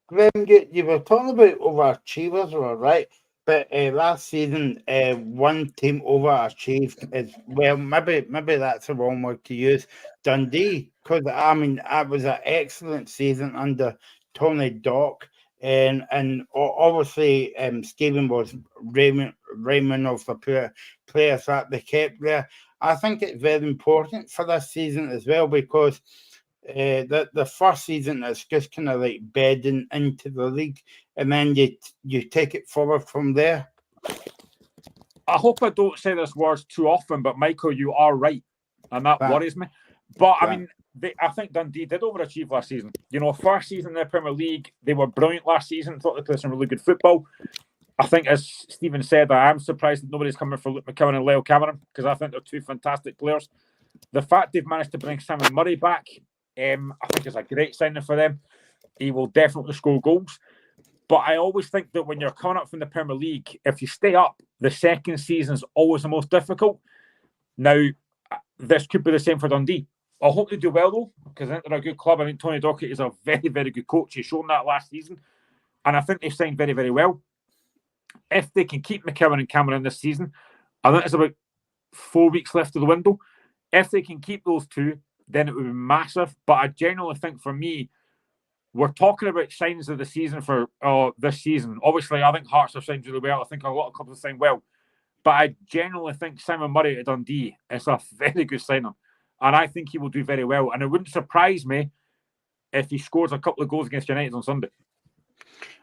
Speaker 2: Graham, you were talking about overachievers, all right? But last season, one team overachieved as well. Maybe that's the wrong word to use. Dundee, because I mean, that was an excellent season under Tony Dock, and obviously Stephen was Raymond of the players that they kept there. I think it's very important for this season as well because the first season is just kind of like bedding into the league, and then you take it forward from there.
Speaker 5: I hope I don't say this words too often, but Michael, you are right, and that worries me. But I mean, I think Dundee did overachieve last season. You know, first season in the Premier League, they were brilliant last season. Thought they played some really good football. I think, as Stephen said, I am surprised that nobody's coming for Luke McKeown and Leo Cameron because I think they're two fantastic players. The fact they've managed to bring Simon Murray back, I think is a great signing for them. He will definitely score goals. But I always think that when you're coming up from the Premier League, if you stay up, the second season is always the most difficult. Now, this could be the same for Dundee. I hope they do well, though, because I think they're a good club. I think Tony Dockett is a very, very good coach. He's shown that last season. And I think they've signed very, very well. If they can keep McKeown and Cameron this season, I think there's about 4 weeks left of the window. If they can keep those two, then it would be massive. But I genuinely think for me, we're talking about signs of the season for this season. Obviously, I think Hearts have signed really well. I think a lot of clubs have signed well. But I genuinely think Simon Murray at Dundee is a very good signing. And I think he will do very well. And it wouldn't surprise me if he scores a couple of goals against United on Sunday.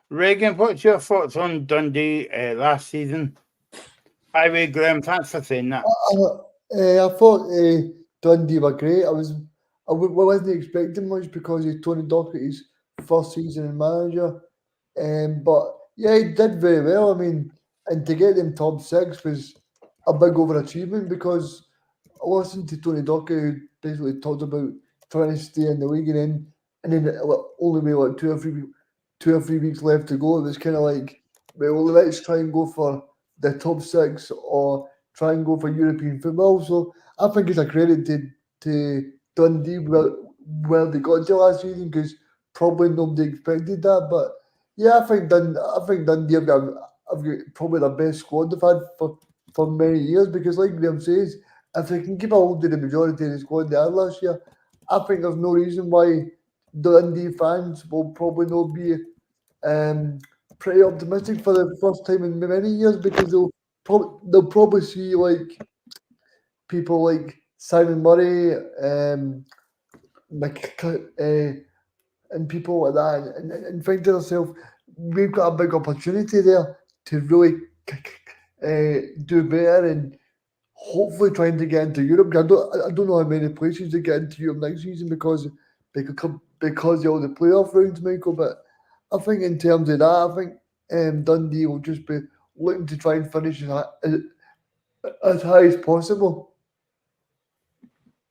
Speaker 2: Reagan, what's your thoughts on Dundee last season? Highway Graham, thanks for saying that.
Speaker 6: I thought Dundee were great. I wasn't expecting much because he's Tony Dockett's first season as manager. But yeah, he did very well. I mean, and to get them top 6 was a big overachievement because I listened to Tony Dockett who basically talked about trying to stay in the league and then only be like 2 or 3 weeks left to go. It was kind of like, well, let's try and go for the top 6 or try and go for European football. So I think it's a credit to Dundee where they got to last season because probably nobody expected that. But yeah, I think Dundee have got probably the best squad they've had for many years because, like Graham says, if they can keep a hold of the majority of the squad they had last year, I think there's no reason why Dundee fans will probably not be pretty optimistic for the first time in many years because they'll probably see like people like Simon Murray and people like that and think to themselves, we've got a big opportunity there to really do better and hopefully trying to get into Europe. I don't know how many places to get into Europe next season because of all the playoff rounds, Michael. But I think in terms of that, I think Dundee will just be looking to try and finish as high as possible.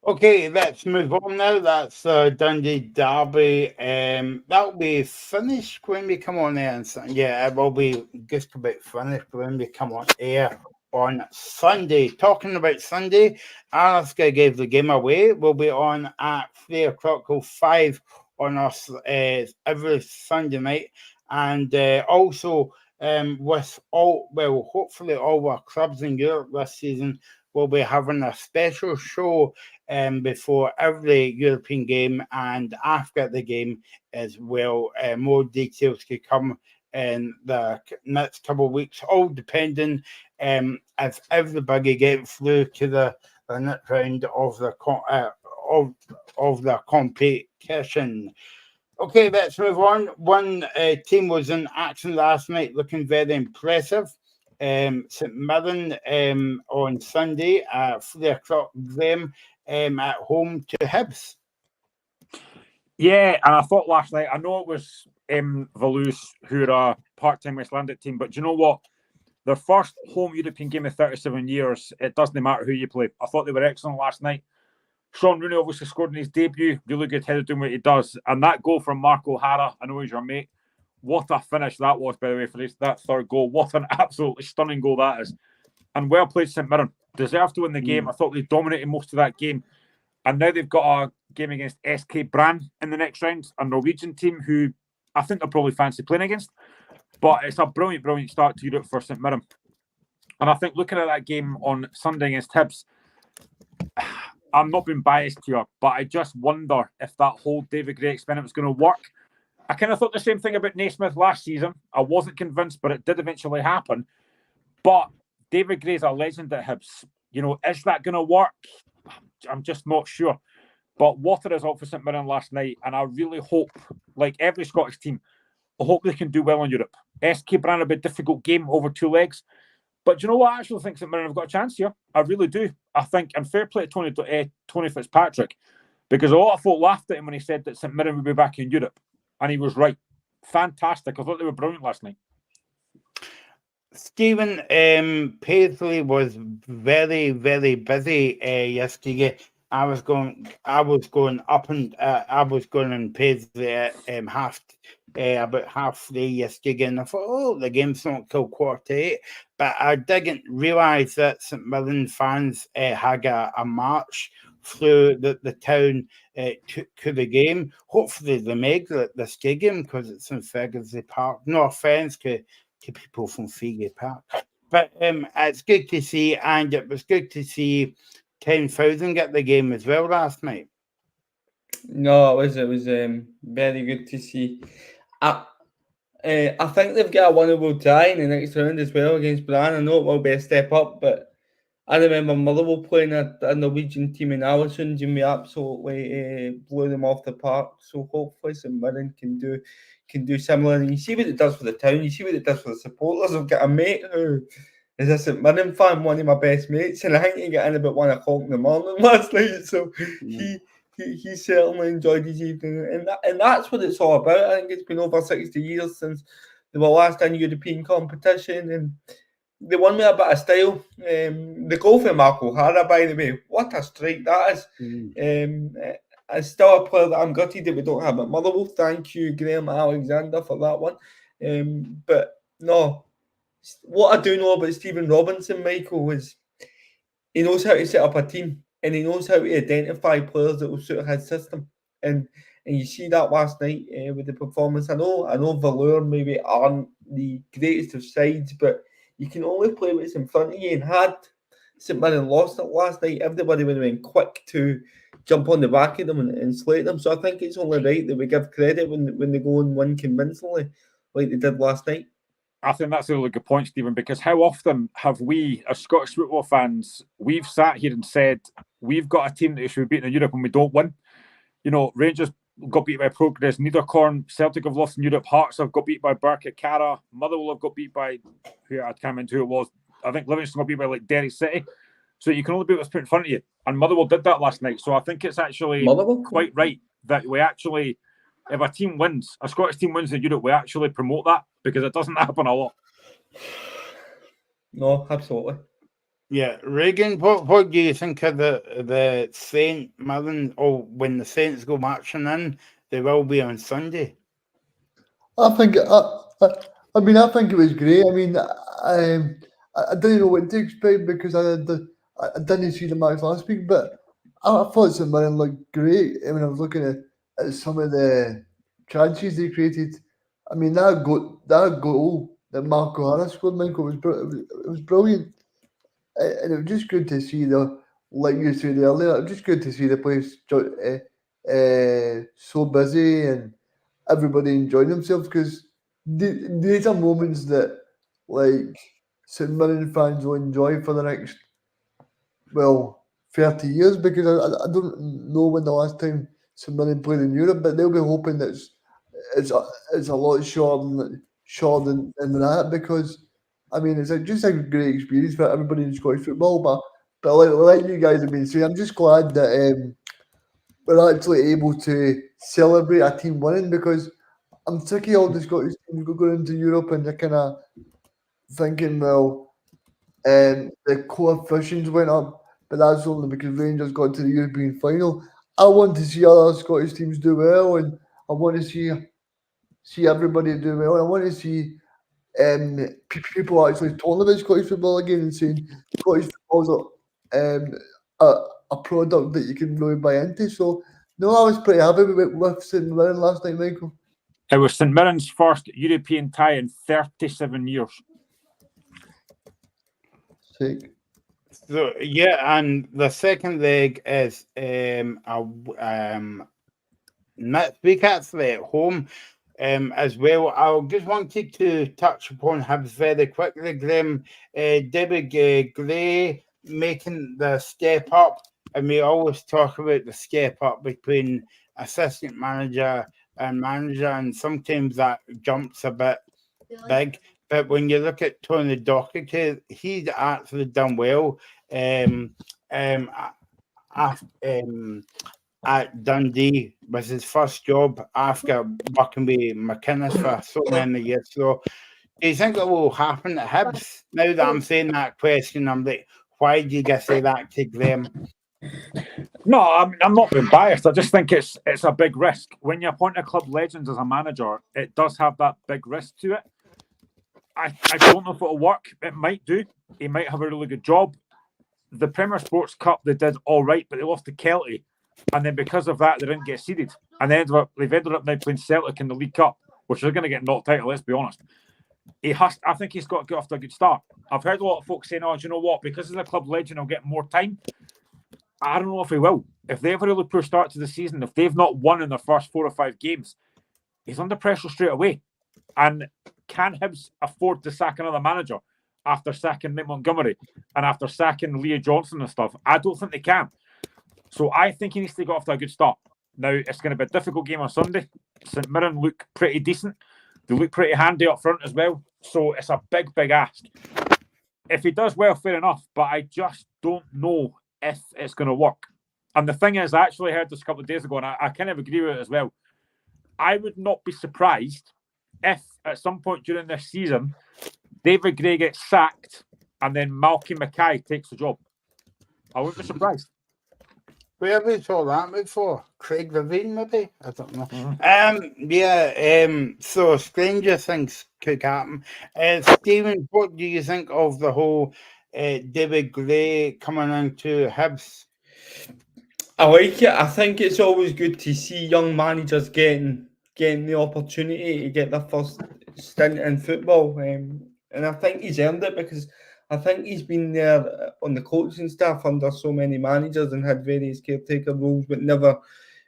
Speaker 2: Okay, let's move on now. That's Dundee Derby. That'll be finished when we come on air. Yeah, it will be just about finished when we come on air on Sunday. Talking about Sunday, Alaska gave the game away. We'll be on at 3 o'clock till 5 on us every Sunday night. And also with hopefully all our clubs in Europe this season, we'll be having a special show before every European game and after the game as well. More details could come in the next couple of weeks, all depending if everybody gets through to the next round of the competition. Okay, let's move on. One team was in action last night, looking very impressive. St Mirren on Sunday at 3 o'clock, Graham, at home to Hibs.
Speaker 5: Yeah, and I thought last night, I know it was Toulouse, who are a part-time Icelandic team, but do you know what? Their first home European game in 37 years, it doesn't matter who you play. I thought they were excellent last night. Sean Rooney obviously scored in his debut. Really good header doing what he does. And that goal from Mark O'Hara, I know he's your mate. What a finish that was, by the way, for that third goal. What an absolutely stunning goal that is. And well played St Mirren. Deserved to win the game. I thought they dominated most of that game. And now they've got a game against SK Brann in the next round, a Norwegian team who I think they'll probably fancy playing against. But it's a brilliant, brilliant start to Europe for St Mirren. And I think looking at that game on Sunday against Hibs, I'm not being biased here, but I just wonder if that whole David Gray experiment is going to work. I kind of thought the same thing about Naismith last season. I wasn't convinced, but it did eventually happen. But David Gray's a legend at Hibs. You know, is that going to work? I'm just not sure. But what a result for St Mirren last night. And I really hope, like every Scottish team, I hope they can do well in Europe. SK Brann will be a difficult game over 2 legs. But do you know what? I actually think St Mirren have got a chance here. I really do. I think, and fair play to Tony Fitzpatrick, because a lot of folk laughed at him when he said that St Mirren would be back in Europe. And he was right. Fantastic. I thought they were brilliant last night.
Speaker 2: Stephen, Paisley was very, very busy yesterday. I was going up and I was going in Paisley at about 3:30 yesterday, and I thought, oh, the game's not till 7:45. But I didn't realise that St Mirren fans had a march through the town to the game. Hopefully they make the stadium because it's in Ferguson Park. No offence to people from Figgy Park. But it's good to see, and it was good to see 10,000 at the game as well last night.
Speaker 3: No, it was very good to see. I think they've got a winnable tie in the next round as well against Brann. I know it will be a step up, but I remember Motherwell playing a Norwegian team in Alessund and we absolutely blew them off the park. So hopefully St Mirren can do similar. And you see what it does for the town. You see what it does for the supporters. I've got a mate who is a St Mirren fan, one of my best mates, and I think he got in about 1 o'clock in the morning last night. So he certainly enjoyed his evening, and that's what it's all about. I think it's been over 60 years since they were last in European competition, and they won with a bit of style. The goal for Mark O'Hara, by the way, what a strike that is. It's still a player that I'm gutted that we don't have at Motherwell. Thank you, Graham Alexander, for that one. But no, what I do know about Stephen Robinson, Michael, is he knows how to set up a team and he knows how to identify players that will suit his system. And you see that last night with the performance. I know Valur maybe aren't the greatest of sides, but you can only play what's in front of you. And had St Mirren lost it last night, everybody would have been quick to jump on the back of them and slate them. So I think it's only right that we give credit when they go and win convincingly like they did last night.
Speaker 5: I think that's a really good point, Stephen, because how often have we, as Scottish football fans, we've sat here and said, we've got a team that should be beaten in Europe and we don't win. You know, Rangers got beat by Progress, Niederkorn, Celtic have lost in Europe, Hearts have got beat by Barca Cara, Motherwell have got beat by, who I can't remember who it was, I think Livingston got beat by like Derry City. So you can only beat what's put in front of you. And Motherwell did that last night. So I think it's actually quite right that we actually, if a team wins, a Scottish team wins in Europe, we actually promote that because it doesn't happen a lot.
Speaker 3: No, absolutely.
Speaker 2: Yeah, Reagan, what do you think of the St Mirren? Oh, when the Saints go marching in, they will be on Sunday.
Speaker 6: I think it was great. I mean, I didn't know what to expect because I didn't see the match last week, but I thought St Mirren looked great. I mean, I was looking at some of the chances they created. I mean, that goal that Mark O'Hara scored, Michael, it was brilliant. And it was just good to see like you said earlier, it was just good to see the place so busy and everybody enjoying themselves, because these are moments that like St Mirren fans will enjoy for the next 30 years, because I don't know when the last time St Mirren played in Europe, but they'll be hoping that it's a lot shorter than that, because I mean it's just a great experience for everybody in Scottish football. But like you guys have been saying, I'm just glad that we're actually able to celebrate a team winning, because I'm sick of all the Scottish teams going into Europe and they're kind of thinking, well, the coefficients went up, but that's only because Rangers got to the European final. I want to see other Scottish teams do well, and I want to see everybody do well. I want to see people actually talking about Scottish football again and saying Scottish football's a product that you can really buy into. So, no, I was pretty happy with St Mirren last night, Michael.
Speaker 5: It was St Mirren's first European tie in 37 years.
Speaker 6: Sick.
Speaker 2: So yeah, and the second leg is next week actually at home as well. I just wanted to touch upon Hibs very quickly, Graham. David Gray making the step up, and we always talk about the step up between assistant manager and manager, and sometimes that jumps a bit big. But when you look at Tony Docherty, he's actually done well at Dundee. Was his first job after working with McInnes for so many years. So do you think it will happen at Hibs? Now that I'm saying that question, I'm like, why do you say that to Graham?
Speaker 5: No, I'm not being biased. I just think it's a big risk. When you appoint a club legend as a manager, it does have that big risk to it. I don't know if it'll work. It might do. He might have a really good job. The Premier Sports Cup, they did all right, but they lost to Kelty. And then because of that, they didn't get seeded. And they've ended up now playing Celtic in the League Cup, which are going to get knocked out, let's be honest. I think he's got to get off to a good start. I've heard a lot of folks saying, oh, do you know what? Because he's a club legend, he'll get more time. I don't know if he will. If they have a really poor start to the season, if they've not won in their first 4 or 5 games, he's under pressure straight away. And can Hibs afford to sack another manager after sacking Nick Montgomery and after sacking Leah Johnson and stuff? I don't think they can. So I think he needs to get off to a good start. Now, it's going to be a difficult game on Sunday. St Mirren look pretty decent. They look pretty handy up front as well. So it's a big, big ask. If he does well, fair enough. But I just don't know if it's going to work. And the thing is, I actually heard this a couple of days ago, and I kind of agree with it as well. I would not be surprised if at some point during this season, David Gray gets sacked and then Malky Mackay takes the job. I wouldn't be surprised.
Speaker 2: Where have we saw that before? Craig Levine, maybe? I don't know. So stranger things could happen. Stephen, what do you think of the whole David Gray coming into Hibs?
Speaker 3: I like it. I think it's always good to see young managers getting the opportunity to get their first stint in football. And I think he's earned it, because I think he's been there on the coaching staff under so many managers and had various caretaker roles, but never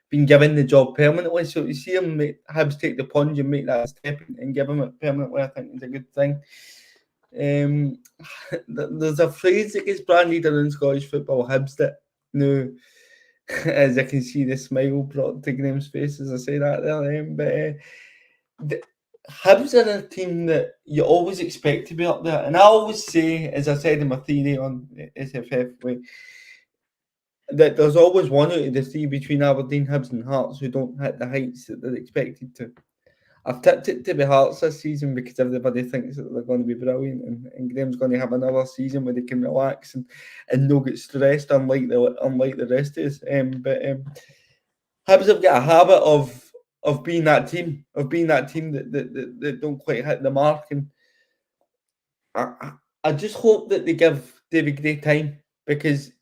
Speaker 3: been given the job permanently. So to see him Hibs take the plunge and make that step and give him it permanently, I think is a good thing. There's a phrase that gets branded in Scottish football, Hibs that. No, as I can see the smile brought to Graham's face as I say that there. But Hibs are a team that you always expect to be up there. And I always say, as I said in my theory on SPFl, that there's always one out of the 3 between Aberdeen, Hibs and Hearts who don't hit the heights that they're expected to. I've tipped it to be Hearts this season because everybody thinks that they're going to be brilliant, and Graham's going to have another season where they can relax and not get stressed, unlike the rest of us. But Hibs have got a habit of being that team, that don't quite hit the mark, and I just hope that they give David Gray time, because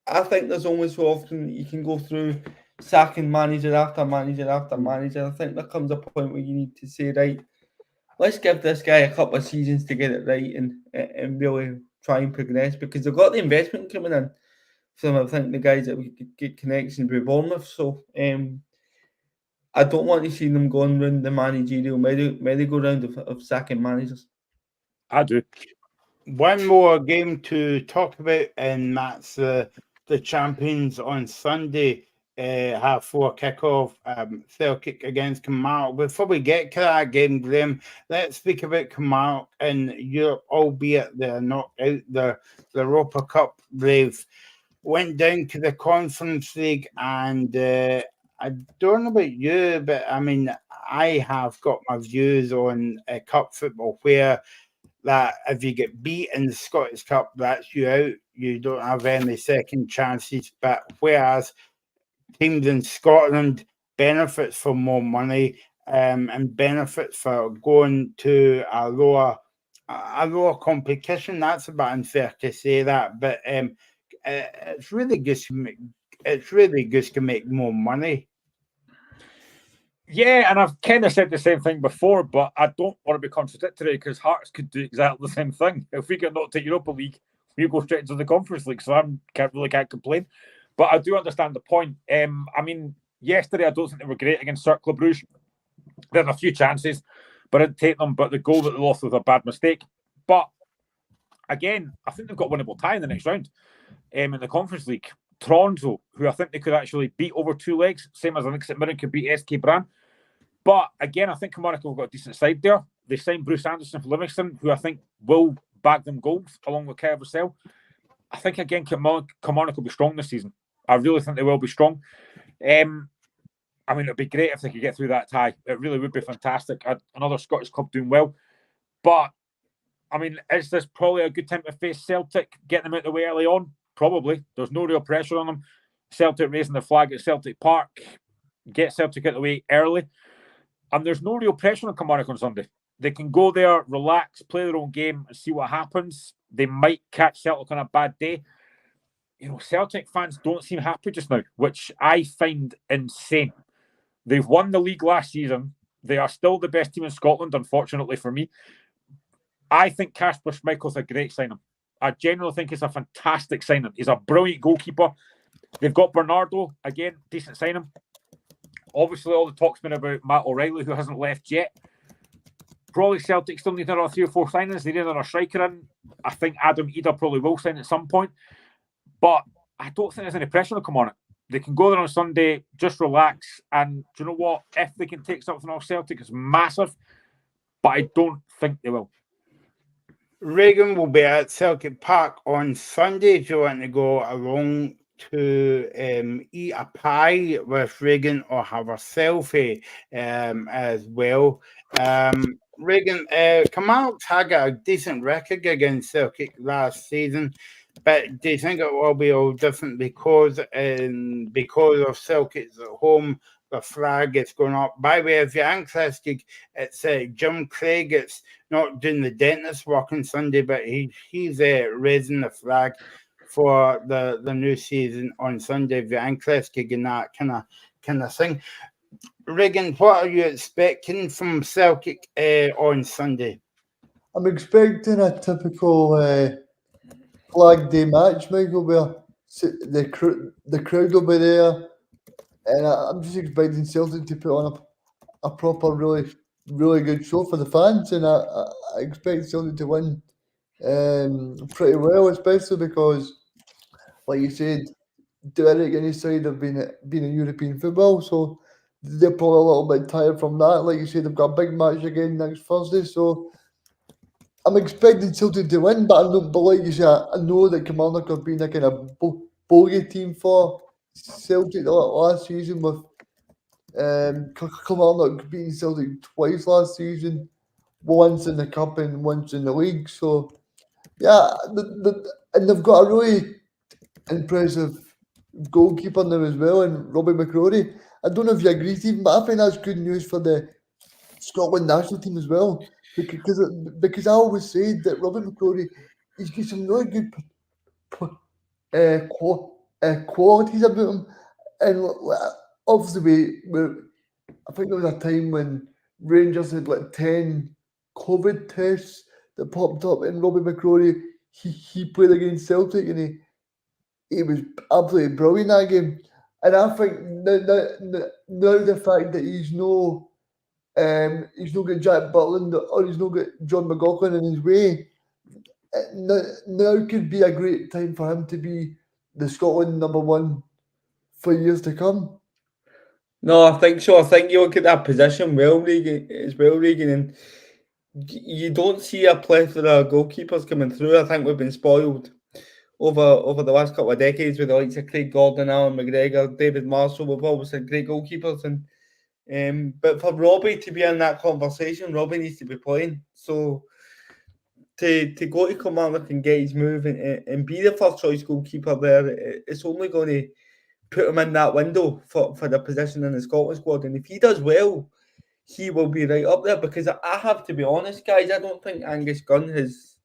Speaker 3: I think there's only so often that you can go through sacking manager after manager after manager. I think there comes a point where you need to say, right, let's give this guy a couple of seasons to get it right and really try and progress, because they've got the investment coming in from, I think, the guys that we could get connections with Bournemouth. So I don't want to see them going round the managerial merry-go-round of sacking managers.
Speaker 5: I do.
Speaker 2: One more game to talk about, and that's the champions on Sunday. half-4 kickoff, Celtic against Kilmarnock. Before we get to that game, Graham, let's speak about Kilmarnock in Europe, albeit they're knocked out the Europa Cup. They've went down to the Conference League, and I don't know about you, but I mean, I have got my views on cup football where that if you get beat in the Scottish Cup, that's you out. You don't have any second chances. But whereas teams in Scotland benefits from more money and benefits for going to a lower competition. That's a bit unfair to say that, but it's really just to make more money.
Speaker 5: Yeah, and I've kind of said the same thing before, but I don't want to be contradictory because Hearts could do exactly the same thing. If we get knocked out Europa League, we go straight into the Conference League, so I can't complain. But I do understand the point. I mean, yesterday I don't think they were great against Cercle Bruges. They had a few chances, but I didn't take them. But the goal that they lost was a bad mistake. But again, I think they've got a winnable tie in the next round in the Conference League. Tromsø, who I think they could actually beat over two legs, same as I think St Mirren could beat SK Brann. But again, I think Kilmarnock have got a decent side there. They signed Bruce Anderson for Livingston, who I think will back them goals along with Kyle Vassell. I think again Kilmarnock will be strong this season. I really think they will be strong. I mean, it'd be great if they could get through that tie. It really would be fantastic. Another Scottish club doing well. But I mean, is this probably a good time to face Celtic, get them out of the way early on? Probably. There's no real pressure on them. Celtic raising the flag at Celtic Park, get Celtic out of the way early. And there's no real pressure on Kilmarnock on Sunday. They can go there, relax, play their own game and see what happens. They might catch Celtic on a bad day. You know, Celtic fans don't seem happy just now, which I find insane. They've won the league last season. They are still the best team in Scotland, unfortunately for me. I think Kasper Schmeichel's a great signing. I genuinely think it's a fantastic signing. He's a brilliant goalkeeper. They've got Bernardo, again, decent signing. Obviously, all the talk's been about Matt O'Reilly, who hasn't left yet. Probably Celtic still need another 3 or 4 signings. They need another striker in. I think Adam Ida probably will sign at some point. But I don't think there's any pressure on Kilmarnock. They can go there on Sunday, just relax. And do you know what? If they can take something off Celtic, it's massive. But I don't think they will.
Speaker 2: Reagan will be at Celtic Park on Sunday. If you want to go along to eat a pie with Reagan or have a selfie as well. Reagan, Kilmarnock had a decent record against Celtic last season, but do you think it will be all different because of Celtic's at home? The flag is going up. By the way, if you're interested, it's Jim Craig. It's not doing the dentist work on Sunday, but he's raising the flag for the new season on Sunday. If you're interested in that kind of thing. Regan, what are you expecting from Celtic on Sunday?
Speaker 6: I'm expecting a typical Flag Day match, Michael, where the crowd will be there, and I'm just expecting Celtic to put on a proper, really, really good show for the fans, and I expect Celtic to win pretty well, especially because, like you said, Derek and his side have been in European football, so they're probably a little bit tired from that. Like you said, they've got a big match again next Thursday, so I'm expecting Celtic to win, but like you say, I know that Kilmarnock have been a kind of bogey team for Celtic last season, with Kilmarnock beating Celtic twice last season, once in the cup and once in the league. So yeah, and they've got a really impressive goalkeeper now as well, and Robbie McCrory. I don't know if you agree, Stephen, but I think that's good news for the Scotland national team as well, because I always say that Robbie McCrory, he's got some really good qualities about him, and obviously I think there was a time when Rangers had like 10 COVID tests that popped up, and Robbie McCrory, he played against Celtic, and he was absolutely brilliant that game. And I think now the fact that he's no got Jack Butland or he's no got John McLaughlin in his way, now could be a great time for him to be the Scotland number one for years to come.
Speaker 3: No, I think so. I think you look at that position well, Regan, and you don't see a plethora of goalkeepers coming through. I think we've been spoiled over the last couple of decades with the likes of Craig Gordon, Alan McGregor, David Marshall. We've always had great goalkeepers, and but for Robbie to be in that conversation, Robbie needs to be playing. So to go to Kilmarnock and get his move and be the first choice goalkeeper there, it's only going to put him in that window for the position in the Scotland squad. And if he does well, he will be right up there, because I have to be honest, guys, I don't think Angus Gunn has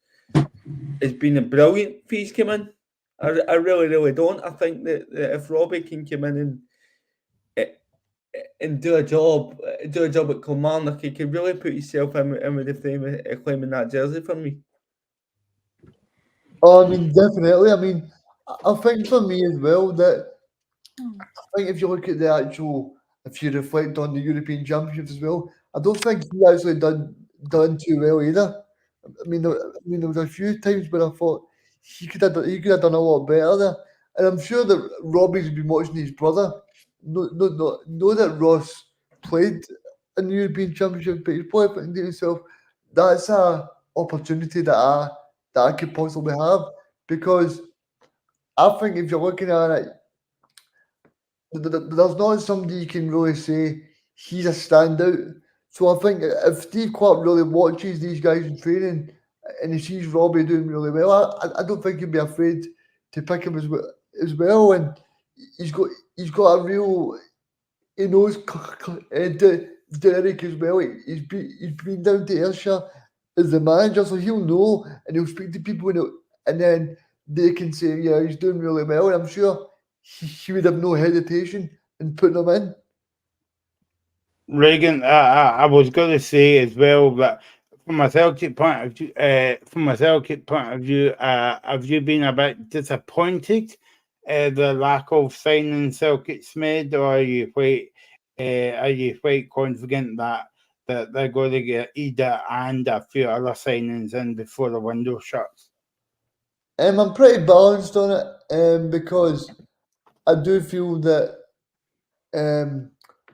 Speaker 3: been brilliant for he's come in. I really don't. I think that if Robbie can come in and do a job at Kilmarnock, he can really put himself in with the frame of claiming that jersey for me.
Speaker 6: Oh, I mean, definitely. I mean, I think for me as well that I think if you look at the actual, if you reflect on the European Championships as well, I don't think he actually done too well either. I mean, there was a few times where I thought he could have done a lot better there, and I'm sure that Robbie's been watching his brother. Know that Ross played in the European Championship, but he's probably thinking to himself, that's a opportunity that I could possibly have, because I think if you're looking at it, there's not somebody you can really say he's a standout. So I think if Steve Clark really watches these guys in training and he sees Robbie doing really well, I don't think he'd be afraid to pick him as well. And he's got a real, he knows Derek as well. He's been down to Ayrshire as the manager, so he'll know and he'll speak to people and then they can say, yeah, he's doing really well. And I'm sure he would have no hesitation in putting him in.
Speaker 2: Regan, I was going to say as well that from a Celtic point of view, have you been a bit disappointed the lack of signing Celtic's made, or are you quite confident that they're going to get Ida and a few other signings in before the window shuts?
Speaker 6: I'm pretty balanced on it because I do feel that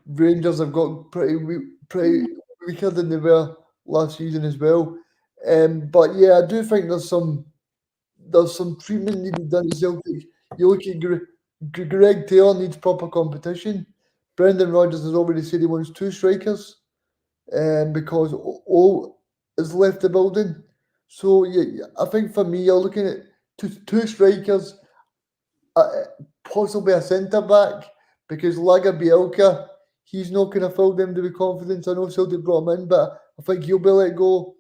Speaker 6: Rangers have got pretty weaker than they were last season as well. But yeah, I do think there's some treatment needed done at Celtic. You look at Greg Taylor needs proper competition. Brendan Rodgers has already said he wants 2 strikers, because O has left the building. So yeah, I think for me, you're looking at two strikers, possibly a centre back, because Laga Bielka, he's not going to fill them with confidence. I know Celtic brought him in, but I think he'll be let go.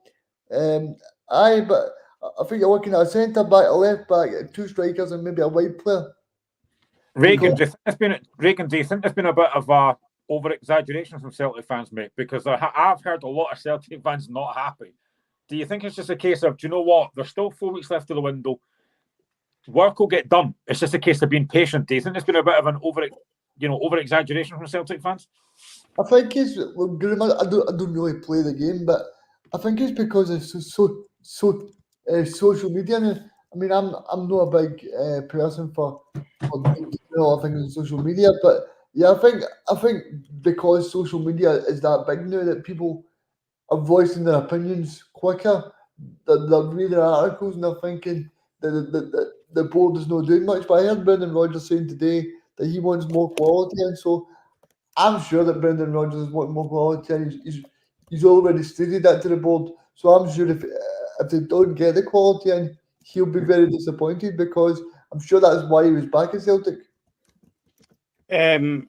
Speaker 6: But I think you're looking at a centre back, a left back, 2 strikers, and maybe a wide player.
Speaker 5: Regan, do you think there's been a bit of a over-exaggeration from Celtic fans, mate? Because I've heard a lot of Celtic fans not happy. Do you think it's just a case of, do you know what? There's still 4 weeks left of the window. Work will get done. It's just a case of being patient. Do you think there's been a bit of an over-exaggeration from Celtic fans?
Speaker 6: I think it's. I don't really play the game, but I think it's because it's social media. I mean, I'm not a big person for doing a lot of things on social media, but yeah, I think because social media is that big now that people are voicing their opinions quicker. They're reading articles and they're thinking that the board is not doing much. But I heard Brendan Rodgers saying today that he wants more quality, and so I'm sure that Brendan Rodgers wants more quality, and he's already stated that to the board. So I'm sure if they don't get the quality in, he'll be very disappointed, because I'm sure that's why he was back at Celtic.
Speaker 2: And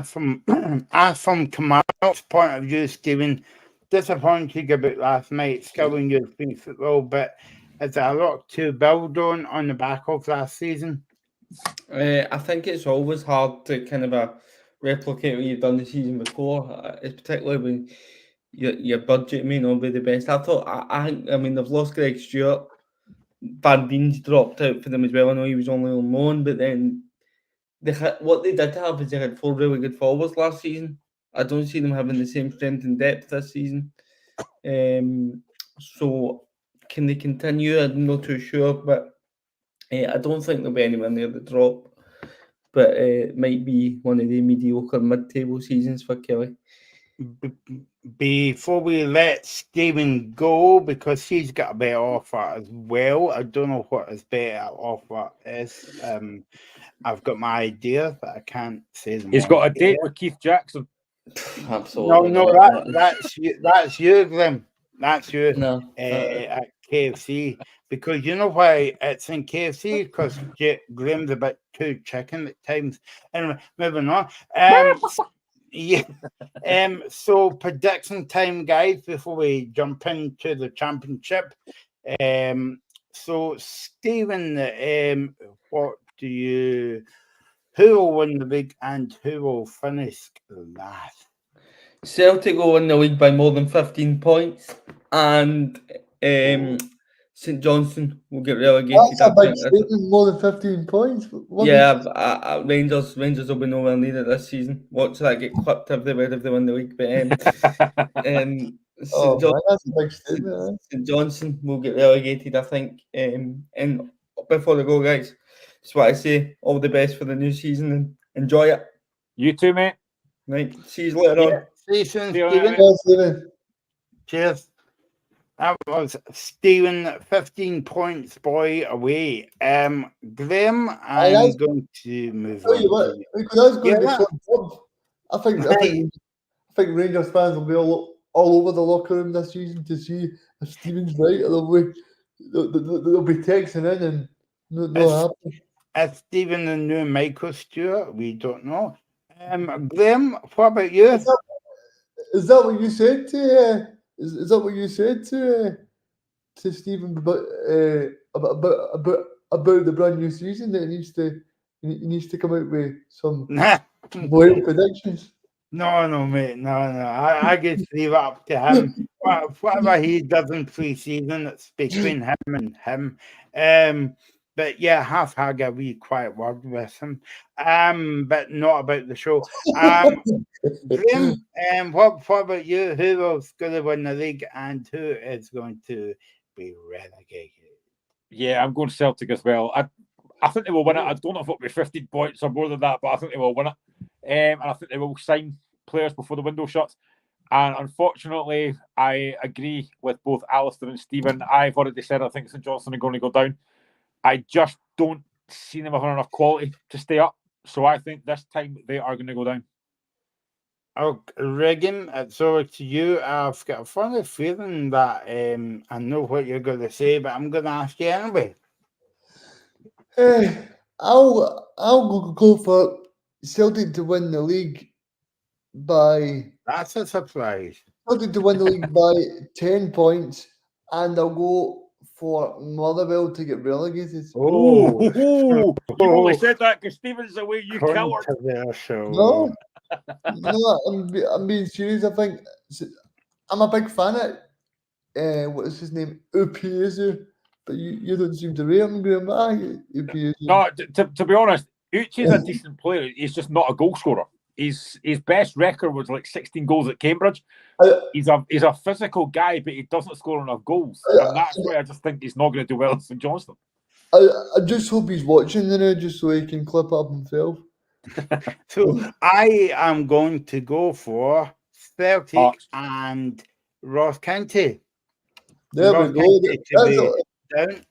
Speaker 2: from Kamal's point of view, Stephen, disappointed about last night's Skilling European football, but is there a lot to build on the back of last season?
Speaker 3: I think it's always hard to kind of replicate what you've done the season before, it's particularly when your budget may not be the best. I mean, they've lost Greg Stewart. Van Dien's dropped out for them as well. I know he was only on loan, but then what they did have is they had 4 really good forwards last season. I don't see them having the same strength and depth this season. So can they continue? I'm not too sure, but I don't think they'll be anywhere near the drop but it might be one of the mediocre mid-table seasons for Kelly.
Speaker 2: Before we let Stephen go, because he's got a better offer as well, I don't know what his better offer is. I've got my ideas, but I can't say them.
Speaker 5: He's
Speaker 2: on
Speaker 5: got a date
Speaker 2: air.
Speaker 5: with Keith Jackson.
Speaker 3: Absolutely
Speaker 2: No,
Speaker 3: not.
Speaker 2: that's you, Glenn. That's you.
Speaker 3: No.
Speaker 2: At KFC, because you know why it's in KFC, because Graham's a bit too chicken at times. Anyway, moving on. Yeah. So prediction time, guys, before we jump into the championship. So Stephen, who will win the league and who will finish last?
Speaker 3: Celtic will win the league by more than 15 points, and St Johnstone will get relegated.
Speaker 6: That's a big statement, more than 15 points.
Speaker 3: Rangers will be nowhere near it this season. Watch that get clipped everywhere if they win the league. But
Speaker 6: that's a big statement.
Speaker 3: St Johnstone will get relegated, I think. And before they go, guys, just what I say, all the best for the new season and enjoy it.
Speaker 5: You too, mate.
Speaker 3: Right, see you later on.
Speaker 2: See you soon,
Speaker 5: See you
Speaker 2: Stephen.
Speaker 5: later,
Speaker 6: Stephen.
Speaker 2: Cheers. That was Stephen, 15 points, boy, away. Graham, I'm going to move on.
Speaker 6: I think Rangers fans will be all over the locker room this season to see if Stephen's right, or they'll be texting in and no happy.
Speaker 2: Is Stephen the new Michael Stewart? We don't know. Graham, what about you?
Speaker 6: Is that what you said to? Is that what you said to Stephen about the brand new season, that he needs to come out with some bold predictions?
Speaker 2: No, mate. No. I just leave it up to him. Whatever he does in pre-season, it's between him and him. But yeah, have had a wee quiet word with him. But not about the show. Graham, what about you? Who is going to win the league and who is going to be relegated?
Speaker 5: Yeah, I'm going Celtic as well. I think they will win it. I don't know if it'll be 15 points or more than that, but I think they will win it. And I think they will sign players before the window shuts. And unfortunately, I agree with both Alistair and Stephen. I've already said I think St Johnstone are going to go down. I just don't see them having enough quality to stay up. So I think this time they are going to go down.
Speaker 2: Oh, Regan, it's over to you. I've got a funny feeling that I know what you're going to say, but I'm going to ask you anyway.
Speaker 6: I'll go for Celtic to win the league by...
Speaker 2: That's a surprise.
Speaker 6: Celtic to win the league by 10 points, and I'll go for Motherwell to get relegated.
Speaker 5: You only said that because Stephen's away, you coward.
Speaker 6: No, I'm being serious. I think I'm a big fan of what is his name, Upiezu, but you don't seem to rate him, Graham.
Speaker 5: No, to be honest, Uche is a decent player. He's just not a goal scorer. His best record was like 16 goals at Cambridge. He's a physical guy, but he doesn't score enough goals, and that's why I just think he's not going to do well at St Johnstone.
Speaker 6: I just hope he's watching now, just so he can clip up himself.
Speaker 2: So I am going to go for Celtic and Ross County.
Speaker 6: There we go.
Speaker 2: Down.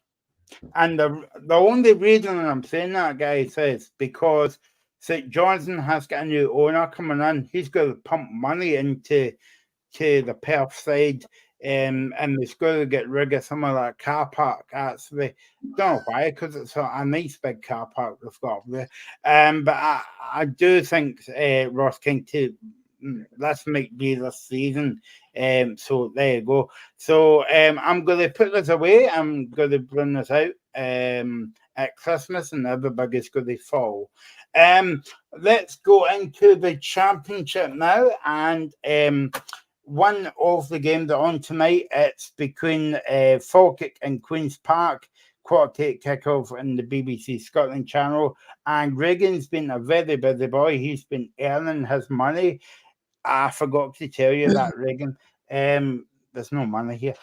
Speaker 2: And the only reason I'm saying that, guys, is because St Johnstone has got a new owner coming in. He's going to pump money into the Perth side, and it's going to get rid of some of that car park. Actually, don't know why, because it's a nice big car park they've got there. But I do think Ross County, this might be the season. So there you go. So I'm going to put this away. I'm going to bring this out at Christmas, and everybody's going to fall. Let's go into the championship now, and one of the games that are on tonight, it's between Falkirk and Queen's Park, 4:30 kickoff in the BBC Scotland channel, and Regan's been a very busy boy. He's been earning his money. I forgot to tell you that, Regan. There's no money here.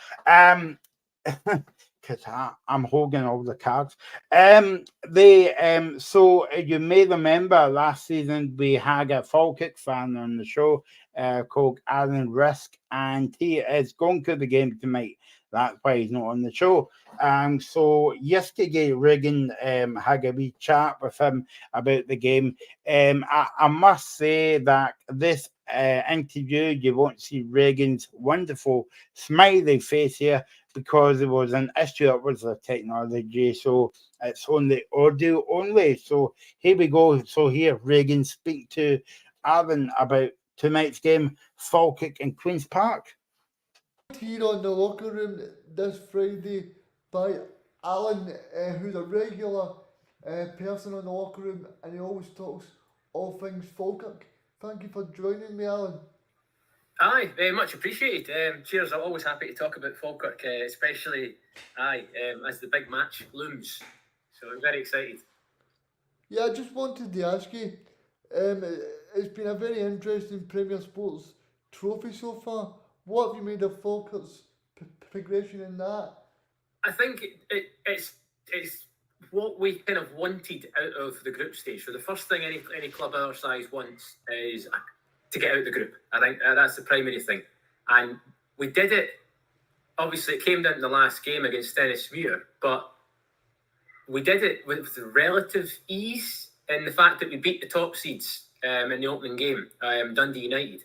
Speaker 2: because I'm holding all the cards. So you may remember last season we had a Falkirk fan on the show called Alan Risk, and he is going to the game tonight. That's why he's not on the show. So yesterday, Regan had a wee chat with him about the game. I must say that this interview, you won't see Regan's wonderful smiley face here because there was an issue with the technology. So it's on the audio only. So here we go. So here, Regan speak to Alan about tonight's game, Falkirk and Queen's Park.
Speaker 6: Here on the locker room this Friday by Alan, who's a regular person on the locker room, and he always talks all things Falkirk. Thank you for joining me, Alan.
Speaker 8: Aye, very much appreciated. Cheers, I'm always happy to talk about Falkirk, especially as the big match looms. So I'm very excited.
Speaker 6: Yeah, I just wanted to ask you, it's been a very interesting Premier Sports trophy so far. What have you made of Falkirk's progression in that?
Speaker 8: I think it's what we kind of wanted out of the group stage. So the first thing any club our size wants is to get out of the group. I think that's the primary thing. And we did it. Obviously, it came down to the last game against Stennismuir, but we did it with relative ease in the fact that we beat the top seeds in the opening game, Dundee United.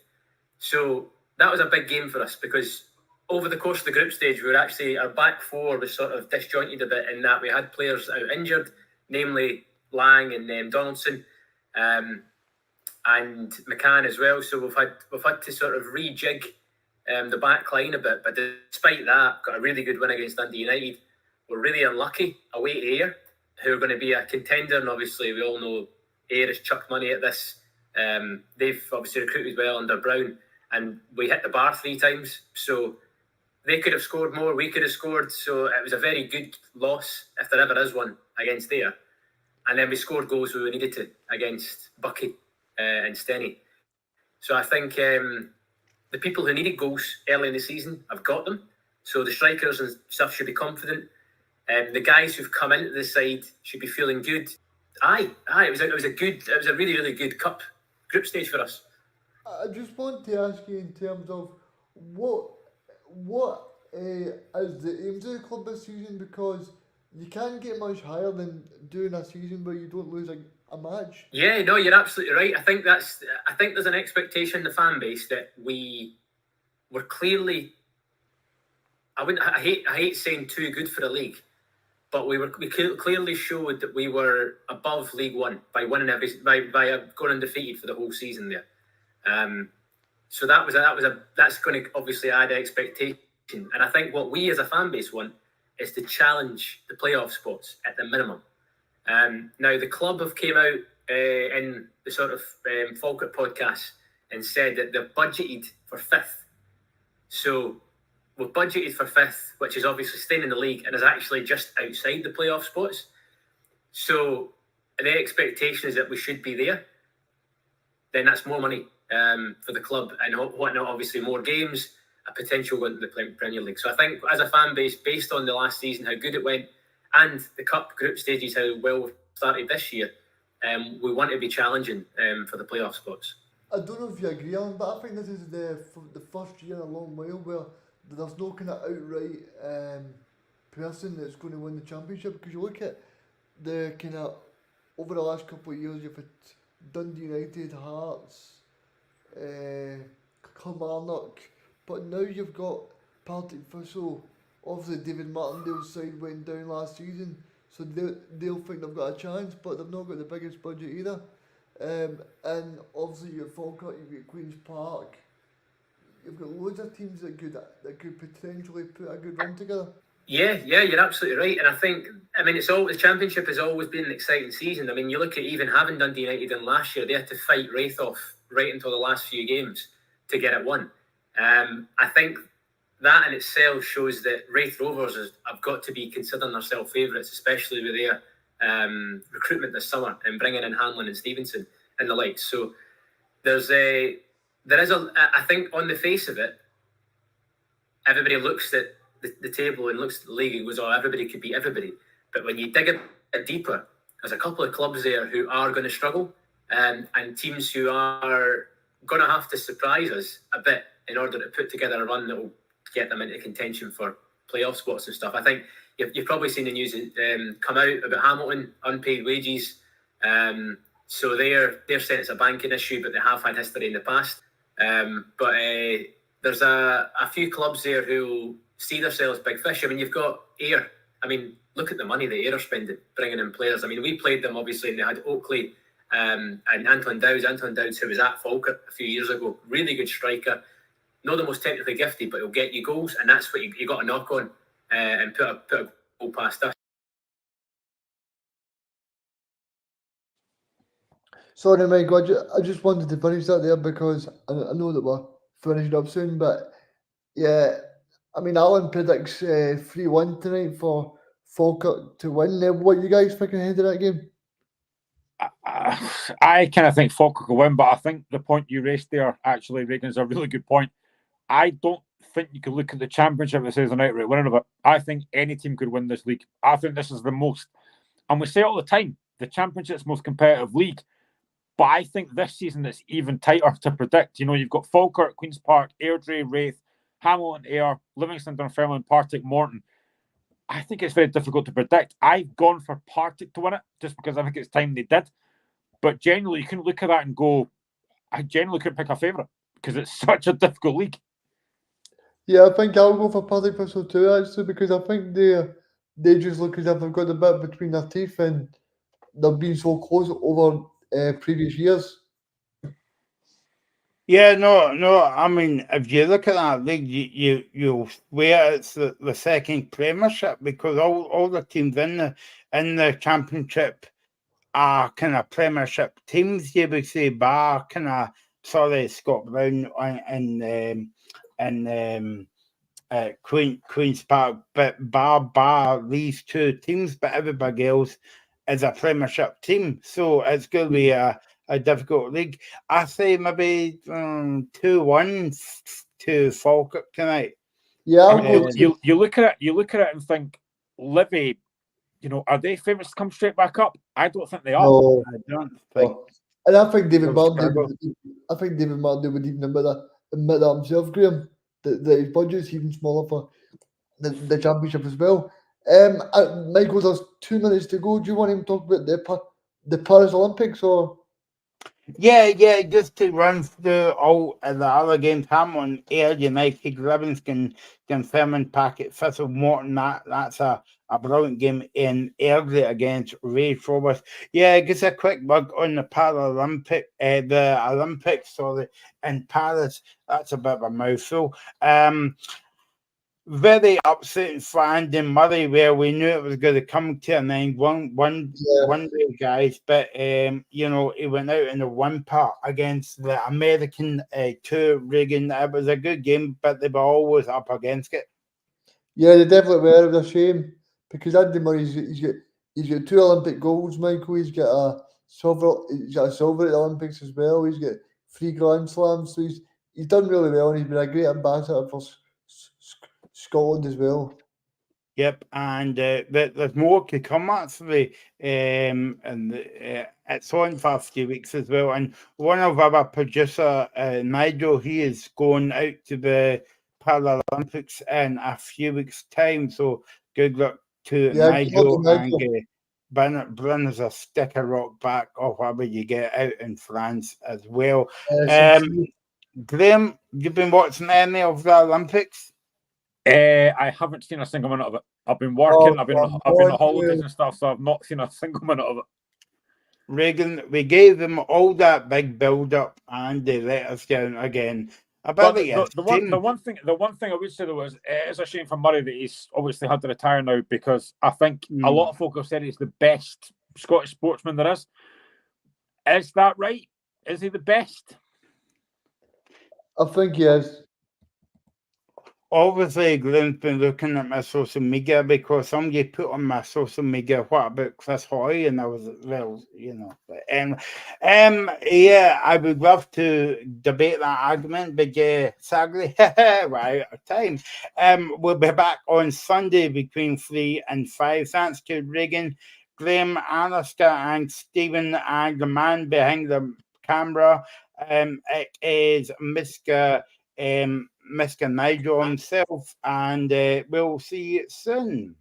Speaker 8: So that was a big game for us because over the course of the group stage, our back four was sort of disjointed a bit in that we had players out injured, namely Lang and Donaldson, and McCann as well. So we've had to sort of rejig the back line a bit. But despite that, got a really good win against Dundee United. We're really unlucky away to Ayr, who are going to be a contender, and obviously we all know Ayr has chucked money at this. They've obviously recruited well under Brown, and we hit the bar 3 times. So they could have scored more, we could have scored. So it was a very good loss, if there ever is one, against Ayr. And then we scored goals where we needed to against Bucky and Stenny. So I think the people who needed goals early in the season have got them. So the strikers and stuff should be confident. The guys who've come into the side should be feeling good. It was a really, really good cup group stage for us.
Speaker 6: I just want to ask you in terms of what is the aims of the club this season, because you can't get much higher than doing a season where you don't lose a match.
Speaker 8: Yeah, no, you're absolutely right. I think there's an expectation in the fan base that we were clearly. I hate saying too good for the league, but we clearly showed that we were above League One by winning by going undefeated for the whole season there. So that's going to obviously add expectation, and I think what we as a fan base want is to challenge the playoff spots at the minimum. Now the club have came out in the sort of Falkirk podcast and said that they've budgeted for 5th. So we've budgeted for 5th, which is obviously staying in the league and is actually just outside the playoff spots. So the expectation is that we should be there. Then that's more money for the club and whatnot, obviously more games, a potential going to the Premier League. So I think as a fan base, based on the last season, how good it went, and the cup group stages, how well we've started this year, we want to be challenging for the playoff spots.
Speaker 6: I don't know if you agree, Alan, but I think this is the first year in a long while where there's no kind of outright person that's going to win the championship, because you look at the kind of over the last couple of years, you've had Dundee United, Hearts, Kilmarnock, but now you've got Partick Thistle. Obviously David Martindale's side went down last season, so they'll think they've got a chance, but they've not got the biggest budget either. And obviously you've Falkirk, you've got Queen's Park, you've got loads of teams that could potentially put a good run together. Yeah,
Speaker 8: you're absolutely right. And I think, the championship has always been an exciting season. I mean, you look at even having Dundee United in last year, they had to fight Wraith off right until the last few games to get it won. I think that in itself shows that Wraith Rovers have got to be considering themselves favourites, especially with their recruitment this summer and bringing in Hanlon and Stevenson and the likes. So I think on the face of it, everybody looks at the table and looks at the league and goes, "Oh, everybody could beat everybody." But when you dig a bit deeper, there's a couple of clubs there who are going to struggle, and teams who are going to have to surprise us a bit in order to put together a run that will get them into contention for playoff spots and stuff. I think you've probably seen the news come out about Hamilton, unpaid wages. So they're saying it's a banking issue, but they have had history in the past. But there's a few clubs there who see themselves big fish. I mean, you've got Ayr. I mean, look at the money that Ayr are spending, bringing in players. I mean, we played them, obviously, and they had Oakley and Anton Dowds, who was at Falkirk a few years ago. Really good striker. Not the most technically gifted, but he'll get you goals, and that's what you got to knock on and put a goal past us.
Speaker 6: Sorry, Mike, I just wanted to finish that there because I know that we're finishing up soon, but yeah, I mean, Alan predicts 3-1 tonight for Falkirk to win. What you guys thinking ahead of that game?
Speaker 5: I kind of think Falkirk will win, but I think the point you raised there, actually, Reagan, is a really good point. I don't think you could look at the championship and say there's an outright winner of it. I think any team could win this league. I think this is the most, and we say all the time, the championship's most competitive league. But I think this season it's even tighter to predict. You know, you've got Falkirk, Queen's Park, Airdrie, Raith, Hamilton, Ayr, Livingston, Dunfermline, Partick, Morton. I think it's very difficult to predict. I've gone for Partick to win it just because I think it's time they did. But generally, you can look at that and go, I generally couldn't pick a favourite because it's such a difficult league.
Speaker 6: Yeah, I think I'll go for Partick Thistle too, actually, because I think they just look as if they've got a bit between their teeth and they've been so close over previous years.
Speaker 2: Yeah, no. I mean, if you look at that league, you'll swear it's the second Premiership because all the teams in the Championship are kind of Premiership teams. You would say, bar kind of Scott Brown and Queen's Park, but bar these two teams, but everybody else is a Premiership team. So it's going to be a difficult league. I say maybe 2-1 to Falkirk tonight.
Speaker 6: Yeah,
Speaker 5: you look at it and think, Livy, you know, are they favourites to come straight back up? I don't think they are.
Speaker 6: No.
Speaker 2: I don't think.
Speaker 6: And I think David Martin
Speaker 2: struggle.
Speaker 6: would even admit that himself, Graham, that his budget's even smaller for the championship as well. Michael, there's 2 minutes to go. Do you want him to talk about the Paris Olympics or?
Speaker 2: Yeah, just to run through all the other games. Hamilton, Ayr United, Livingston, Dunfermline, Packet, Thistle, Morton. That's a brilliant game in Airdrie against Raith Rovers. Yeah, just a quick bug on the Olympics, in Paris. That's a bit of a mouthful. Very upsetting for Andy Murray, where we knew it was going to come to an end one day, guys. But you know, he went out in the one part against the American two Reagan. It was a good game, but they were always up against it.
Speaker 6: Yeah, they definitely were. It was a shame because Andy Murray's he's got 2 Olympic golds, Michael. He's got a silver at the Olympics as well. He's got 3 Grand Slams, so he's done really well, and he's been a great ambassador for Scotland as well.
Speaker 2: Yep, and there's more to come actually, and it's on for a few weeks as well. And one of our producer, Nigel, he is going out to the Paralympics in a few weeks' time. So good luck to Nigel, and bring us a sticker rock back or whatever you get out in France as well. Graham, you've been watching any of the Olympics?
Speaker 5: I haven't seen a single minute of it. I've been working, I've been on holidays and stuff, so I've not seen a single minute of it.
Speaker 2: Reagan, we gave them all that big build up and they let us down again.
Speaker 5: The one thing I would say though is it is a shame for Murray that he's obviously had to retire now, because I think a lot of folk have said he's the best Scottish sportsman there is. Is that right? Is he the best?
Speaker 6: I think he is.
Speaker 2: Obviously, Glenn's been looking at my social media because somebody put on my social media, what about Chris Hoy? And I was, well, you know, yeah, I would love to debate that argument, but yeah, sadly, we're out of time. We'll be back on Sunday between 3 and 5. Thanks to Regan, Graham, Alistair, and Stephen, and the man behind the camera. It is Mr. Nigel himself, and we'll see you soon.